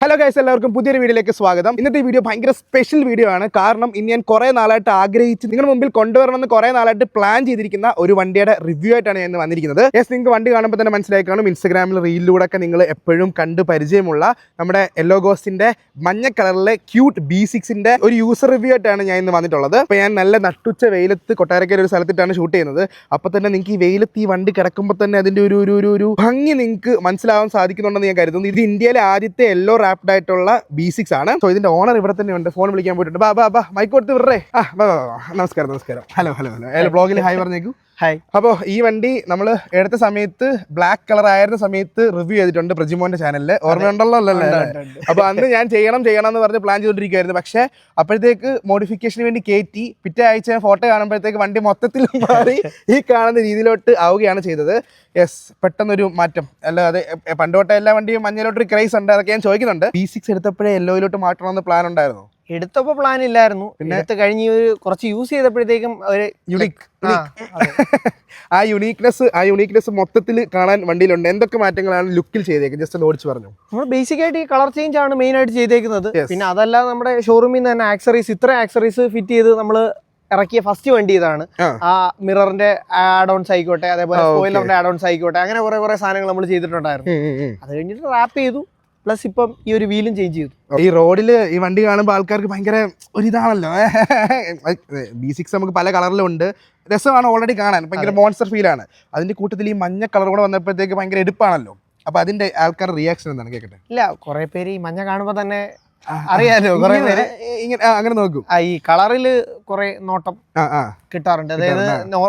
Hello guys, എല്ലാവർക്കും പുതിയൊരു വീഡിയോയിലേക്ക് സ്വാഗതം. ഇന്നത്തെ വീഡിയോ ഭയങ്കര സ്പെഷ്യൽ വീഡിയോ ആണ്. കാരണം ഇനി ഞാൻ കുറേ നാളായിട്ട് ആഗ്രഹിച്ച് നിങ്ങളുടെ മുമ്പിൽ കൊണ്ടുവരണമെന്ന് കുറേ നാളായിട്ട് പ്ലാൻ ചെയ്തിരിക്കുന്ന ഒരു വണ്ടിയുടെ റിവ്യൂ ആയിട്ടാണ് ഞാൻ വന്നിരിക്കുന്നത്. യെസ്, നിങ്ങൾക്ക് വണ്ടി കാണുമ്പോൾ തന്നെ മനസ്സിലായി കാണും. ഇൻസ്റ്റാഗ്രാമിൽ റീലിലൂടെ ഒക്കെ നിങ്ങൾ എപ്പോഴും കണ്ട് പരിചയമുള്ള നമ്മുടെ യെല്ലോ ഗോസ്റ്റിന്റെ മഞ്ഞ കളറിലെ ക്യൂട്ട് B6ന്റെ ഒരു യൂസർ റിവ്യൂ ആയിട്ടാണ് ഞാൻ ഇന്ന് വന്നിട്ടുള്ളത്. അപ്പോൾ ഞാൻ നല്ല നട്ടുച്ച വെയിലത്ത് കൊട്ടാരക്കര ഒരു സ്ഥലത്തിട്ടാണ് ഷൂട്ട് ചെയ്യുന്നത്. അപ്പോൾ തന്നെ നിങ്ങൾക്ക് ഈ വെയിലത്ത് ഈ വണ്ടി കിടക്കുമ്പോൾ തന്നെ അതിൻ്റെ ഒരു ഭംഗി നിങ്ങൾക്ക് മനസ്സിലാവാൻ സാധിക്കുന്നുണ്ടെന്ന് ഞാൻ കരുതുന്നു. ഇത് ഇന്ത്യയിലെ ആദ്യത്തെ യെല്ലോ റാപ്ഡ് ആയിട്ടുള്ള B6 ആണ്. സോ ഇതിന്റെ ഓണർ ഇവിടെ തന്നെ ഉണ്ട്. ഫോൺ വിളിക്കാൻ പോയിട്ടുണ്ട്. ബാ മൈക്ക് കൊടുത്ത് വിടറേ. നമസ്കാരം. ഹലോ ബ്ലോഗിൽ ഹായ് പറഞ്ഞേക്കൂ. ഹായ്. അപ്പോൾ ഈ വണ്ടി നമ്മൾ എടുത്ത സമയത്ത് ബ്ലാക്ക് കളർ ആയിരുന്ന സമയത്ത് റിവ്യൂ ചെയ്തിട്ടുണ്ട് പ്രജിമോന്റെ ചാനലിൽ. ഓർമ്മയുണ്ടല്ലോ അല്ലേ? അപ്പോൾ അന്ന് ഞാൻ ചെയ്യണം എന്ന് പറഞ്ഞ് പ്ലാൻ ചെയ്തുകൊണ്ടിരിക്കുകയായിരുന്നു. പക്ഷേ അപ്പോഴത്തേക്ക് മോഡിഫിക്കേഷന് വേണ്ടി കയറ്റി പിറ്റേ ആഴ്ച ഞാൻ ഫോട്ടോ കാണുമ്പോഴത്തേക്ക് വണ്ടി മൊത്തത്തിൽ മാറി ഈ കാണുന്ന രീതിയിലോട്ട് ആവുകയാണ് ചെയ്തത്. യെസ്, പെട്ടെന്നൊരു മാറ്റം. അല്ലാതെ പണ്ടോട്ടെ എല്ലാ വണ്ടിയും മഞ്ഞയിലോട്ടൊരു ക്രൈസ് ഉണ്ട്, അതൊക്കെ ഞാൻ ചോദിക്കുന്നുണ്ട്. B6 എടുത്തപ്പോഴേ യെല്ലോയിലോട്ട് മാറ്റണമെന്ന് പ്ലാൻ ഉണ്ടായിരുന്നു. എടുത്തപ്പോ പ്ലാൻ ഇല്ലായിരുന്നു. എടുത്ത് കഴിഞ്ഞ് കുറച്ച് യൂസ് ചെയ്തപ്പോഴത്തേക്കും ഒരു യുണീക്ക് ആ യുണീക്നെസ് മൊത്തത്തിൽ കാണാൻ വണ്ടിയിലുണ്ട്. എന്തൊക്കെ മാറ്റങ്ങളാണ് ലുക്കിൽ ചെയ്തേക്കുന്നത് ജസ്റ്റ് ഒന്ന് ഓടിച്ച് പറഞ്ഞു. നമ്മൾ ബേസിക് ആയിട്ട് ഈ കളർ ചേഞ്ച് ആണ് മെയിൻ ആയിട്ട് ചെയ്തേക്കുന്നത്. പിന്നെ അതല്ലാതെ നമ്മുടെ ഷോറൂമിൽ നിന്ന് തന്നെ ഇത്ര ആക്സറീസ് ഫിറ്റ് ചെയ്ത് നമ്മൾ ഇറക്കിയ ഫസ്റ്റ് വണ്ടി ഇതാണ്. ആ മിററിന്റെ ആഡ് ഓൺസ് ആയിക്കോട്ടെ, അതേപോലെ സ്പോയിലറിന്റെ ആഡ് ഓൺസ് ആയിക്കോട്ടെ, അങ്ങനെ കുറെ സാധനങ്ങൾ നമ്മൾ ചെയ്തിട്ടുണ്ടായിരുന്നു. അത് കഴിഞ്ഞിട്ട് റാപ്പ് ചെയ്തു. പ്ലസ് ഇപ്പം ഈ ഒരു വീലും ചേഞ്ച് ചെയ്തു. ഈ റോഡിൽ ഈ വണ്ടി കാണുമ്പോൾ ആൾക്കാർക്ക് ഭയങ്കര ഒരിതാണല്ലോ. B6 നമുക്ക് പല കളറിലും ഉണ്ട്. രസമാണ് ഓൾറെഡി കാണാൻ, ഭയങ്കര മോൺസ്റ്റർ ഫീലാണ്. അതിന്റെ കൂട്ടത്തിൽ ഈ മഞ്ഞ കളർ കൂടെ വന്നപ്പോഴത്തേക്ക് ഭയങ്കര എടുപ്പാണല്ലോ. അപ്പൊ അതിന്റെ ആൾക്കാരുടെ റിയാക്ഷൻ എന്താണ് കേൾക്കട്ടെ? ഇല്ല, കുറെ പേര് ഈ മഞ്ഞ കാണുമ്പോൾ തന്നെ അറിയാലോ, കുറെ പേര് ഇങ്ങനെ അങ്ങനെ നോക്കും. ഈ കളറില് കുറെ നോട്ടം കിട്ടാറുണ്ട്. അതായത്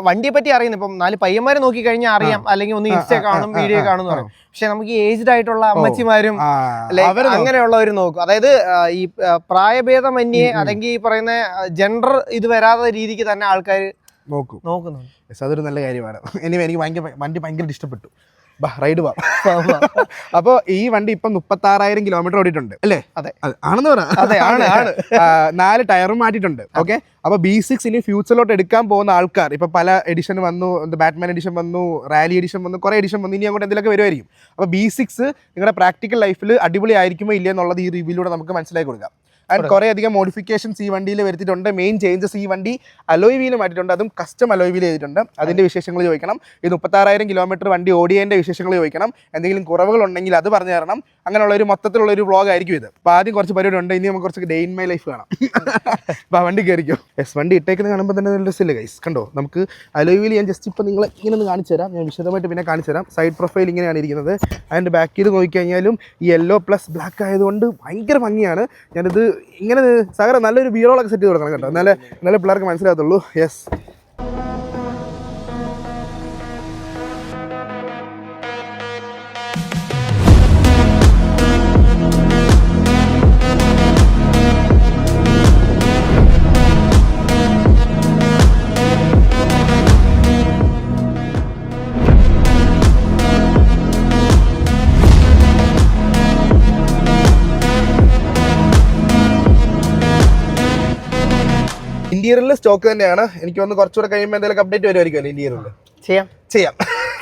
വണ്ടിയെ പറ്റി അറിയുന്നത് ഇപ്പം 4 പയ്യന്മാരെ നോക്കി കഴിഞ്ഞാൽ അറിയാം, അല്ലെങ്കിൽ ഒന്ന് ഇൻസ്റ്റ കാണും, വീഡിയോ കാണും എന്ന് പറയും. പക്ഷെ നമുക്ക് ഈ ഏജ്ഡ് ആയിട്ടുള്ള അമ്മച്ചിമാരും അങ്ങനെയുള്ളവർ നോക്കും. അതായത് ഈ പ്രായഭേദമന്യേ അല്ലെങ്കിൽ ഈ പറയുന്ന ജെൻഡർ ഇത് വരാത്ത രീതിക്ക് തന്നെ ആൾക്കാർ നോക്കുന്നുണ്ട്. അതൊരു നല്ല കാര്യമാണ്. എനിക്ക് വണ്ടി ഭയങ്കര ഇഷ്ടപ്പെട്ടു. റൈഡ് പോവാം. അപ്പോൾ ഈ വണ്ടി ഇപ്പം 36,000 കിലോമീറ്റർ ഓടിയിട്ടുണ്ട് അല്ലേ? അതെ, ആണെന്ന് പറയാം. 4 ടയറും മാറ്റിയിട്ടുണ്ട്. ഓക്കെ, അപ്പോൾ B6 ഇനി ഫ്യൂച്ചറിലോട്ട് എടുക്കാൻ പോകുന്ന ആൾക്കാർ, ഇപ്പൊ പല എഡിഷൻ വന്നു, ബാറ്റ്മാൻ എഡിഷൻ വന്നു, റാലി എഡിഷൻ വന്നു, കുറെ എഡിഷൻ വന്നു, ഇനി അങ്ങോട്ട് എന്തെങ്കിലുമൊക്കെ വരുമായിരിക്കും. അപ്പോൾ B6 നിങ്ങളുടെ പ്രാക്ടിക്കൽ ലൈഫിൽ അടിപൊളി ആയിരിക്കുമോ ഇല്ല എന്നുള്ളത് ഈ റിവ്യൂലൂടെ നമുക്ക് മനസ്സിലാക്കി കൊടുക്കാം. ആൻഡ് കുറേ അധികം മോഡിഫിക്കേഷൻസ് ഈ വണ്ടിയിൽ വരുത്തിയിട്ടുണ്ട്. മെയിൻ ചേഞ്ചസ് ഈ വണ്ടി അലോയ് വീൽ മാറ്റിയിട്ടുണ്ട്, അതും കസ്റ്റം അലോയ് വീൽ ചെയ്തിട്ടുണ്ട്. അതിൻ്റെ വിശേഷങ്ങൾ ചോദിക്കണം. ഈ 36,000 കിലോമീറ്റർ വണ്ടി ഓടിയതിൻ്റെ വിശേഷങ്ങൾ ചോദിക്കണം. എന്തെങ്കിലും കുറവുകളുണ്ടെങ്കിൽ അത് പറഞ്ഞു തരണം. അങ്ങനെയുള്ളൊരു മൊത്തത്തിലുള്ളൊരു വ്ളോഗ് ആയിരിക്കും ഇത്. അപ്പോൾ ആദ്യം കുറച്ച് പരിപാടി ഉണ്ട്. ഇനി നമുക്ക് കുറച്ച് ഡേ ഇൻ മൈ ലൈഫ് കാണാം. അപ്പോൾ വണ്ടി കയറിക്കും. യെസ്, വണ്ടി ഇട്ടേക്കുന്നത് കാണുമ്പോൾ തന്നെ നല്ല രസമില്ല ഗൈസ്. കണ്ടോ, നമുക്ക് അലോയ് വീൽ ഞാൻ ജസ്റ്റ് ഇപ്പോൾ നിങ്ങളെ ഇങ്ങനെ ഒന്ന് കാണിച്ചു തരാം. ഞാൻ വിശദമായിട്ട് പിന്നെ കാണിച്ചു തരാം. സൈഡ് പ്രൊഫൈൽ ഇങ്ങനെയാണ് ഇരിക്കുന്നത്. അതിൻ്റെ ബാക്കിൽ നോക്കിക്കഴിഞ്ഞാലും ഈ യെല്ലോ പ്ലസ് ബ്ലാക്ക് ആയതുകൊണ്ട് ഭയങ്കര ഭംഗിയാണ്. ഞാനിത് ഇങ്ങനെ സകരം നല്ലൊരു ബിയോളൊക്കെ സെറ്റ് ചെയ്ത് കൊടുക്കണം കേട്ടോ, നല്ല പിള്ളേർക്ക് മനസ്സിലാകത്തുള്ളൂ. യെസ്, ഇന്റീരിയറിൽ സ്റ്റോക്ക് തന്നെയാണ്. എനിക്ക് തോന്നുന്നു കുറച്ചുകൂടെ കഴിയുമ്പോൾ എന്തെങ്കിലും അപ്ഡേറ്റ് വരുമായിരിക്കുമല്ലോ ഇന്റീരിയറിൽ. ചെയ്യാം.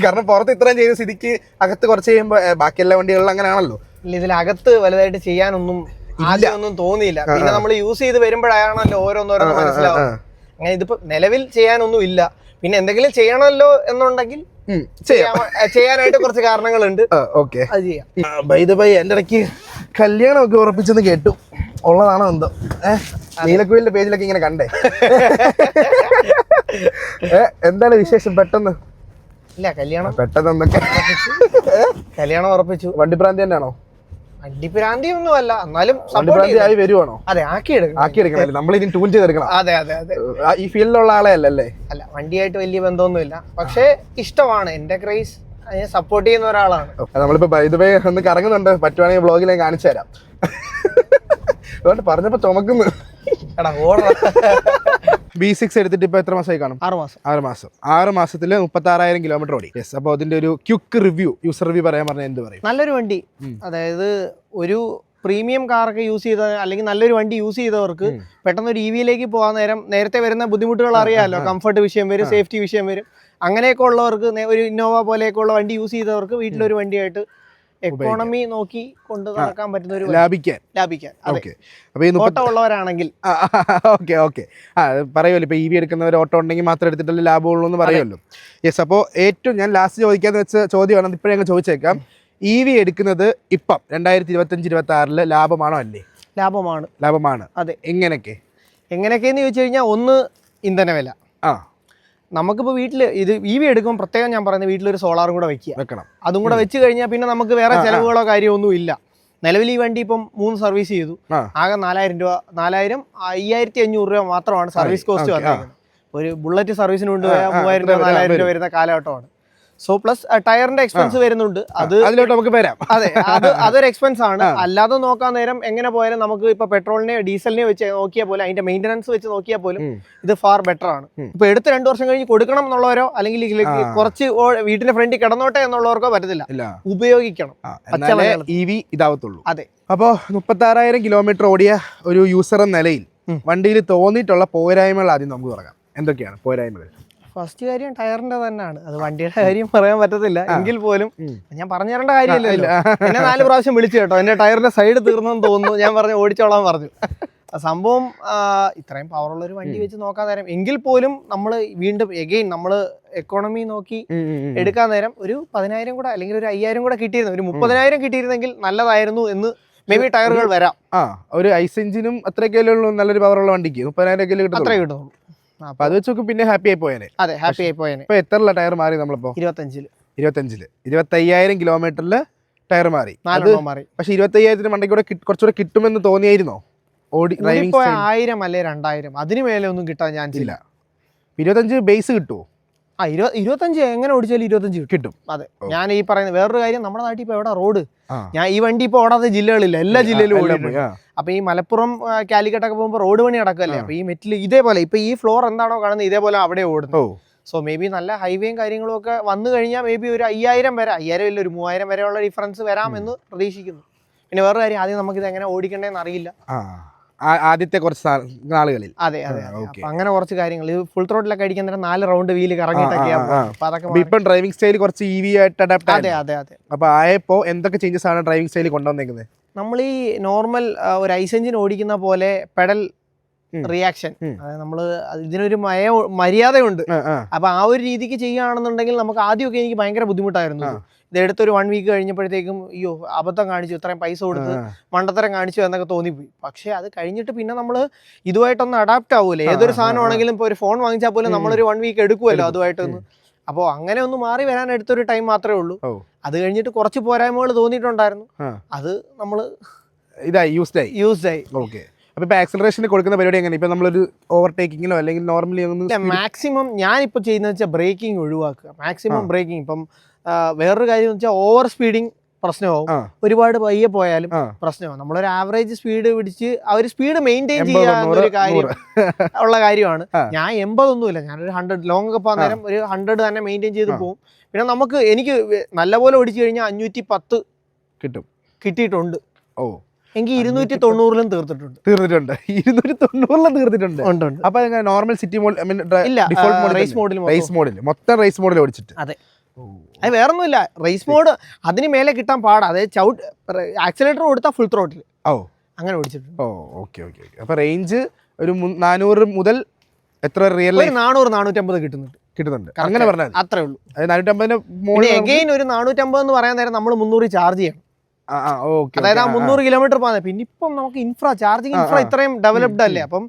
കാരണം പുറത്ത് ഇത്രയും ചെയ്ത സ്ഥിതിക്ക് അകത്ത് കുറച്ച് കഴിയുമ്പോൾ ബാക്കി എല്ലാ വണ്ടികളിലും അങ്ങനെയാണല്ലോ. ഇതിനകത്ത് വലുതായിട്ട് ചെയ്യാനൊന്നും ആദ്യമൊന്നും തോന്നിയില്ല. പിന്നെ നമ്മൾ യൂസ് ചെയ്ത് വരുമ്പോഴാണല്ലോ ഓരോന്നോരോന്ന് മനസ്സിലാവും. അങ്ങനെ ഇതിപ്പോ നിലവിൽ ചെയ്യാനൊന്നും ഇല്ല. പിന്നെ എന്തെങ്കിലും ചെയ്യണമല്ലോ എന്നുണ്ടെങ്കിൽ ചെയ്യാനായിട്ട് കുറച്ച് കാരണങ്ങളുണ്ട്. ഓക്കെ, അത് ചെയ്യാം. ബൈ ദ ബൈ, എൻ്റെ ഇടയ്ക്ക് കല്യാണമൊക്കെ ഉറപ്പിച്ചെന്ന് കേട്ടു. ഉള്ളതാണോ എന്തോ? നീലക്കുയിലിന്റെ പേജിലൊക്കെ ഇങ്ങനെ കണ്ടേ. എന്താണ് വിശേഷം പെട്ടെന്ന്? ഇല്ല, കല്യാണം ഉറപ്പിച്ചു. വണ്ടിപ്രാന്തി തന്നെയാണോ? വണ്ടിപ്രാന്തി ഒന്നും അല്ല, എന്നാലും ആയി വരുവാണോ? അതെ, ആക്കിയെടുക്കണം. നമ്മളിനി ട്യൂൺ ചെയ്തെടുക്കണം. അതെ. ഈ ഫീൽഡിലുള്ള ആളെ അല്ലല്ലേ? അല്ല, വണ്ടിയായിട്ട് വലിയ ബന്ധമൊന്നുമില്ല. പക്ഷേ ഇഷ്ടമാണ്. എന്റെ ക്രൈസ് അതിനെ സപ്പോർട്ട് ചെയ്യുന്ന ഒരാളാണ്. നമ്മളിപ്പോ ബൈ ദ വേ ഒന്ന് കറങ്ങുന്നുണ്ട്. പറ്റുവാണെങ്കിൽ വ്ളോഗിൽ ഞാൻ കാണിച്ചു തരാം. അതുകൊണ്ട് പറഞ്ഞപ്പോ ചുമക്കുന്നു. B6 എടുത്തിട്ട് ഇപ്പൊ എത്ര മാസമായി കാണും? 6 മാസത്തിൽ 36,000 കിലോമീറ്റർ ഓടി. യെസ്, അപ്പോൾ അതിന്റെ ഒരു ക്വിക്ക് റിവ്യൂ, യൂസർ റിവ്യൂ പറയാൻ പറഞ്ഞാൽ എന്ത് പറയും? നല്ലൊരു വണ്ടി. അതായത് ഒരു പ്രീമിയം കാറൊക്കെ യൂസ് ചെയ്ത അല്ലെങ്കിൽ നല്ലൊരു വണ്ടി യൂസ് ചെയ്തവർക്ക് പെട്ടെന്ന് ഒരു EV-യിലേക്ക് പോകാൻ നേരത്തെ വരുന്ന ബുദ്ധിമുട്ടുകൾ അറിയാമല്ലോ. കംഫർട്ട് വിഷയം വരും, സേഫ്റ്റി വിഷയം വരും. അങ്ങനെയൊക്കെ ഉള്ളവർക്ക്, ഒരു ഇന്നോവ പോലെയൊക്കെ ഉള്ള വണ്ടി യൂസ് ചെയ്തവർക്ക് വീട്ടിലൊരു വണ്ടിയായിട്ട് എക്കോണമി നോക്കി കൊണ്ട് നടക്കാൻ പറ്റുന്ന ഒരു ലാഭിക്കാൻ ഓക്കെ. അപ്പോൾ ഈ ഓട്ടോ ഉള്ളവരാണെങ്കിൽ ഓക്കെ പറയുമല്ലോ ഇപ്പൊ EV എടുക്കുന്നവർ ഓട്ടോ ഉണ്ടെങ്കിൽ മാത്രം എടുത്തിട്ടല്ലേ ലാഭമുള്ളൂ എന്ന് പറയുമല്ലോ. യെസ്. അപ്പോൾ ഏറ്റവും ഞാൻ ലാസ്റ്റ് ചോദിക്കാന്ന് വെച്ച ചോദ്യമാണ്, ഇപ്പോഴേ അങ്ങ് ചോദിച്ചേക്കാം. EV എടുക്കുന്നത് ഇപ്പം 2025-26 ലാഭമാണോ അല്ലേ? ലാഭമാണ്. അതെ. എങ്ങനെയൊക്കെയെന്ന് ചോദിച്ചു കഴിഞ്ഞാൽ, ഒന്ന് ഇന്ധനവില. നമുക്കിപ്പോൾ വീട്ടിൽ ഇത് EV എടുക്കുമ്പോൾ പ്രത്യേകം ഞാൻ പറയുന്നത് വീട്ടിലൊരു സോളാറും കൂടെ വെക്കണം. അതും കൂടെ വെച്ച് കഴിഞ്ഞാൽ പിന്നെ നമുക്ക് വേറെ ചിലവുകളോ കാര്യമൊന്നും ഇല്ല. നിലവിൽ ഈ വണ്ടി ഇപ്പം 3 സർവീസ് ചെയ്തു, ആകെ 4000 രൂപ, 5500 രൂപ മാത്രമാണ് സർവീസ് കോസ്റ്റ് വന്നിരിക്കുന്നത്. ഒരു ബുള്ളറ്റ് സർവീസിന് കൊണ്ടുപോയാൽ 3000 രൂപ 4000 രൂപ വരുന്ന കാലഘട്ടമാണ്. സോ പ്ലസ് ടയറിന്റെ എക്സ്പെൻസ് വരുന്നുണ്ട്, അതിലോട്ട് നമുക്ക് വരാം. അതെ, അതൊരു എക്സ്പെൻസ് ആണ്. അല്ലാതെ നോക്കാൻ നേരം എങ്ങനെ പോയാലും നമുക്ക് ഇപ്പൊ പെട്രോളിനെ ഡീസലിനെ വെച്ച് നോക്കിയാൽ പോലും, അതിന്റെ മെയിൻ്റനൻസ് വെച്ച് നോക്കിയാൽ പോലും ഇത് ഫാർ ബെറ്റർ ആണ്. ഇപ്പൊ എടുത്ത് 2 വർഷം കഴിഞ്ഞ് കൊടുക്കണം എന്നുള്ളവരോ അല്ലെങ്കിൽ കുറച്ച് വീട്ടിന്റെ ഫ്രണ്ടിൽ കിടന്നോട്ടെ എന്നുള്ളവർക്കോ പറ്റത്തില്ല, ഉപയോഗിക്കണം. EV ഇതാവത്തുള്ളൂ. അതെ. അപ്പോൾ 36,000 കിലോമീറ്റർ ഓടിയ ഒരു യൂസർ എന്ന നിലയിൽ വണ്ടിയിൽ തോന്നിയിട്ടുള്ള പോരായ്മകൾ ആദ്യം നമുക്ക് തുടങ്ങാം. എന്തൊക്കെയാണ് പോരായ്മകൾ? ഫസ്റ്റ് കാര്യം ടയറിന്റെ തന്നെയാണ്. അത് വണ്ടിയുടെ കാര്യം പറയാൻ പറ്റത്തില്ല, എങ്കിൽ പോലും ഞാൻ പറഞ്ഞു തരേണ്ട കാര്യമില്ലല്ലോ. എന്നെ 4 പ്രാവശ്യം വിളിച്ചു കേട്ടോ, എന്റെ ടയറിന്റെ സൈഡ് തീർന്നെന്ന് തോന്നുന്നു. ഞാൻ പറഞ്ഞു ഓടിച്ചോളാൻ പറഞ്ഞു. സംഭവം ഇത്രയും പവറുള്ള ഒരു വണ്ടി വെച്ച് നോക്കാൻ നേരം, എങ്കിൽ പോലും നമ്മൾ വീണ്ടും എഗെയിൻ നമ്മൾ എക്കോണമി നോക്കി എടുക്കാൻ നേരം ഒരു 10,000 കൂടെ അല്ലെങ്കിൽ ഒരു 5,000 കൂടെ കിട്ടിയിരുന്നു, ഒരു 30,000 കിട്ടിയിരുന്നെങ്കിൽ നല്ലതായിരുന്നു എന്ന് മേ ബി ടയറുകൾ വരാം. ഒരു ഐസ് എഞ്ചിനും അത്രയൊക്കെ നല്ലൊരു പവറുള്ള വണ്ടിക്ക് 30,000 അത്രേ കിട്ടുന്നു. അപ്പൊ അത് വെച്ച് പിന്നെ ഹാപ്പി ആയി പോയേനെ. അതെ, ഹാപ്പി ആയി പോയേനെ. ഇപ്പൊ എത്ര ടയർ മാറി നമ്മളിപ്പോ? 25,000 കിലോമീറ്ററില് ടയർ മാറി. പക്ഷെ 25,000 വണ്ടിക്ക് കൂടെ കുറച്ചുകൂടെ കിട്ടുമെന്ന് തോന്നിയായിരുന്നോ? 1000 അല്ലെ 2000 അതിന് മേലെ ഒന്നും കിട്ടാൻ ചാൻസ് ഇല്ല. 25 ബേസ് കിട്ടുമോ? 25 എങ്ങനെ ഓടിച്ചാലും 25 കിട്ടും. അതെ, ഞാൻ ഈ പറയുന്ന വേറൊരു കാര്യം, നമ്മുടെ നാട്ടിൽ ഇപ്പൊ എവിടെ റോഡ്, ഞാൻ ഈ വണ്ടി ഇപ്പൊ ഓടാത്ത ജില്ലകളില്ല, എല്ലാ ജില്ലയിലും ഓടിയിട്ടുണ്ട്. അപ്പൊ ഈ മലപ്പുറം കാലിക്കട്ടൊക്കെ പോകുമ്പോൾ റോഡ് പണി നടക്കല്ലേ, അപ്പൊ ഈ മെറ്റിൽ ഇതേപോലെ ഇപ്പൊ ഈ ഫ്ലോർ എന്താണോ കാണുന്നത് ഇതേപോലെ അവിടെ ഓടുന്നു. സോ മേ ബി നല്ല ഹൈവേയും കാര്യങ്ങളും ഒക്കെ വന്നു കഴിഞ്ഞാൽ മേ ബി ഒരു 5,000 വരെ, 5,000 ഇല്ല ഒരു 3,000 വരെയുള്ള ഡിഫറൻസ് വരാമെന്ന് പ്രതീക്ഷിക്കുന്നു. പിന്നെ വേറൊരു കാര്യം, ആദ്യം നമുക്കിത് എങ്ങനെ ഓടിക്കണ്ടേന്ന് അറിയില്ല ആദ്യത്തെ കുറച്ച് നാളുകളിൽ. അതെ, അങ്ങനെ കുറച്ച് കാര്യങ്ങൾ ഫുൾ ത്രോട്ടിലൊക്കെ അടിക്കാൻ 4 റൗണ്ട് വീല് കറങ്ങിയിട്ടൊക്കെ ഡ്രൈവിംഗ് സ്റ്റൈൽ കുറച്ച് EV ആയിട്ട് അഡാപ്റ്റ്. അതെ. അപ്പൊ ആയപ്പോ എന്തൊക്കെ ചേഞ്ചസ് ആണ് ഡ്രൈവിംഗ് സ്റ്റൈലിൽ കൊണ്ടുവന്നേക്കുന്നത്? നമ്മൾ ഈ നോർമൽ ഒരു ഐസ് എഞ്ചിൻ ഓടിക്കുന്ന പോലെ പെഡൽ റിയാക്ഷൻ, അതായത് നമ്മള് ഇതിനൊരു മര്യാദയുണ്ട്. അപ്പൊ ആ ഒരു രീതിക്ക് ചെയ്യുകയാണെന്നുണ്ടെങ്കിൽ നമുക്ക് ആദ്യമൊക്കെ എനിക്ക് ഭയങ്കര ബുദ്ധിമുട്ടായിരുന്നു. ഇതെടുത്തൊരു 1 വീക്ക് കഴിഞ്ഞപ്പോഴത്തേക്കും അയ്യോ അബദ്ധം കാണിച്ചു, ഇത്രയും പൈസ കൊടുത്ത് മണ്ടത്തരം കാണിച്ചു എന്നൊക്കെ തോന്നിപ്പോയി. പക്ഷെ അത് കഴിഞ്ഞിട്ട് പിന്നെ നമ്മൾ ഇതുമായിട്ടൊന്ന് അഡാപ്റ്റ് ആവൂലേ. ഏതൊരു സാധനമാണെങ്കിലും ഇപ്പോൾ ഒരു ഫോൺ വാങ്ങിച്ചാൽ പോലും നമ്മളൊരു 1 വീക്ക് എടുക്കുമല്ലോ അതുമായിട്ടൊന്ന്. അപ്പോൾ അങ്ങനെ ഒന്ന് മാറി വരാൻ എടുത്തൊരു ടൈം മാത്രമേ ഉള്ളൂ. അത് കഴിഞ്ഞിട്ട് കുറച്ച് പോരായ്മകൾ തോന്നിയിട്ടുണ്ടായിരുന്നു, അത് നമ്മൾ യൂസ്ഡ് ആയി. ഓക്കെ. അപ്പൊ ആക്സലറേഷന് കൊടുക്കുന്ന പരിപാടി എങ്ങനെ? ഇപ്പൊ നമ്മളൊരു ഓവർടേക്കിങ്ങിലോ അല്ലെങ്കിൽ നോർമലി മാക്സിമം ഞാനിപ്പോൾ ചെയ്യുന്നത് വെച്ചാൽ ബ്രേക്കിംഗ് ഒഴിവാക്കുക, മാക്സിമം ബ്രേക്കിംഗ്. ഇപ്പം വേറൊരു കാര്യം എന്ന് വെച്ചാൽ ഓവർ സ്പീഡിങ് പ്രശ്നമാവും, ഒരുപാട് പയ്യെ പോയാലും പ്രശ്നമാവും. നമ്മളൊരു ആവറേജ് സ്പീഡ് പിടിച്ച് ആ ഒരു സ്പീഡ് മെയിൻറ്റെയിൻ ചെയ്യാന്നൊരു കാര്യം ഉള്ള കാര്യമാണ്. ഞാൻ 80 ഒന്നുമില്ല, ഞാനൊരു 100 ലോങ് ഒക്കെ പോകാൻ നേരം ഒരു 100 തന്നെ മെയിൻറ്റെയിൻ ചെയ്ത് പോകും. പിന്നെ എനിക്ക് നല്ലപോലെ ഓടിച്ചു കഴിഞ്ഞാൽ 510 കിട്ടിയിട്ടുണ്ട്. എനിക്ക് 290-ലും തീർത്തിട്ടുണ്ട്. 290-ലും അപ്പൊ നോർമൽ സിറ്റി റേസ് മോഡിൽ മൊത്തം റേസ് മോഡിൽ ഓടിച്ചിട്ട്. അതെ, അത് വേറൊന്നുമില്ല, റേസ് മോഡ് അതിന് മേലെ കിട്ടാൻ പാടാ. അതായത് ആക്സിലേറ്റർ കൊടുത്താൽ ഫുൾ ത്രോട്ടിൽ അങ്ങനെ ഓടിച്ചിട്ടുണ്ട്. അപ്പൊ റേഞ്ച് ഒരു 400 മുതൽ എത്ര റിയൽ 400-450 കിട്ടുന്നുണ്ട് അങ്ങനെ പറഞ്ഞാൽ അത്രേ ഉള്ളൂ. 450 അഗെയിൻ ഒരു 450 എന്ന് പറയാൻ നേരം നമ്മൾ 300 ചാർജ് ചെയ്യണം. അതായത് ആ 300 കിലോമീറ്റർ പോകുന്നത്. പിന്നെ ഇപ്പം നമുക്ക് ചാർജിങ് ഇൻഫ്രാ ഇത്രയും ഡെവലപ്ഡ് അല്ലേ, അപ്പം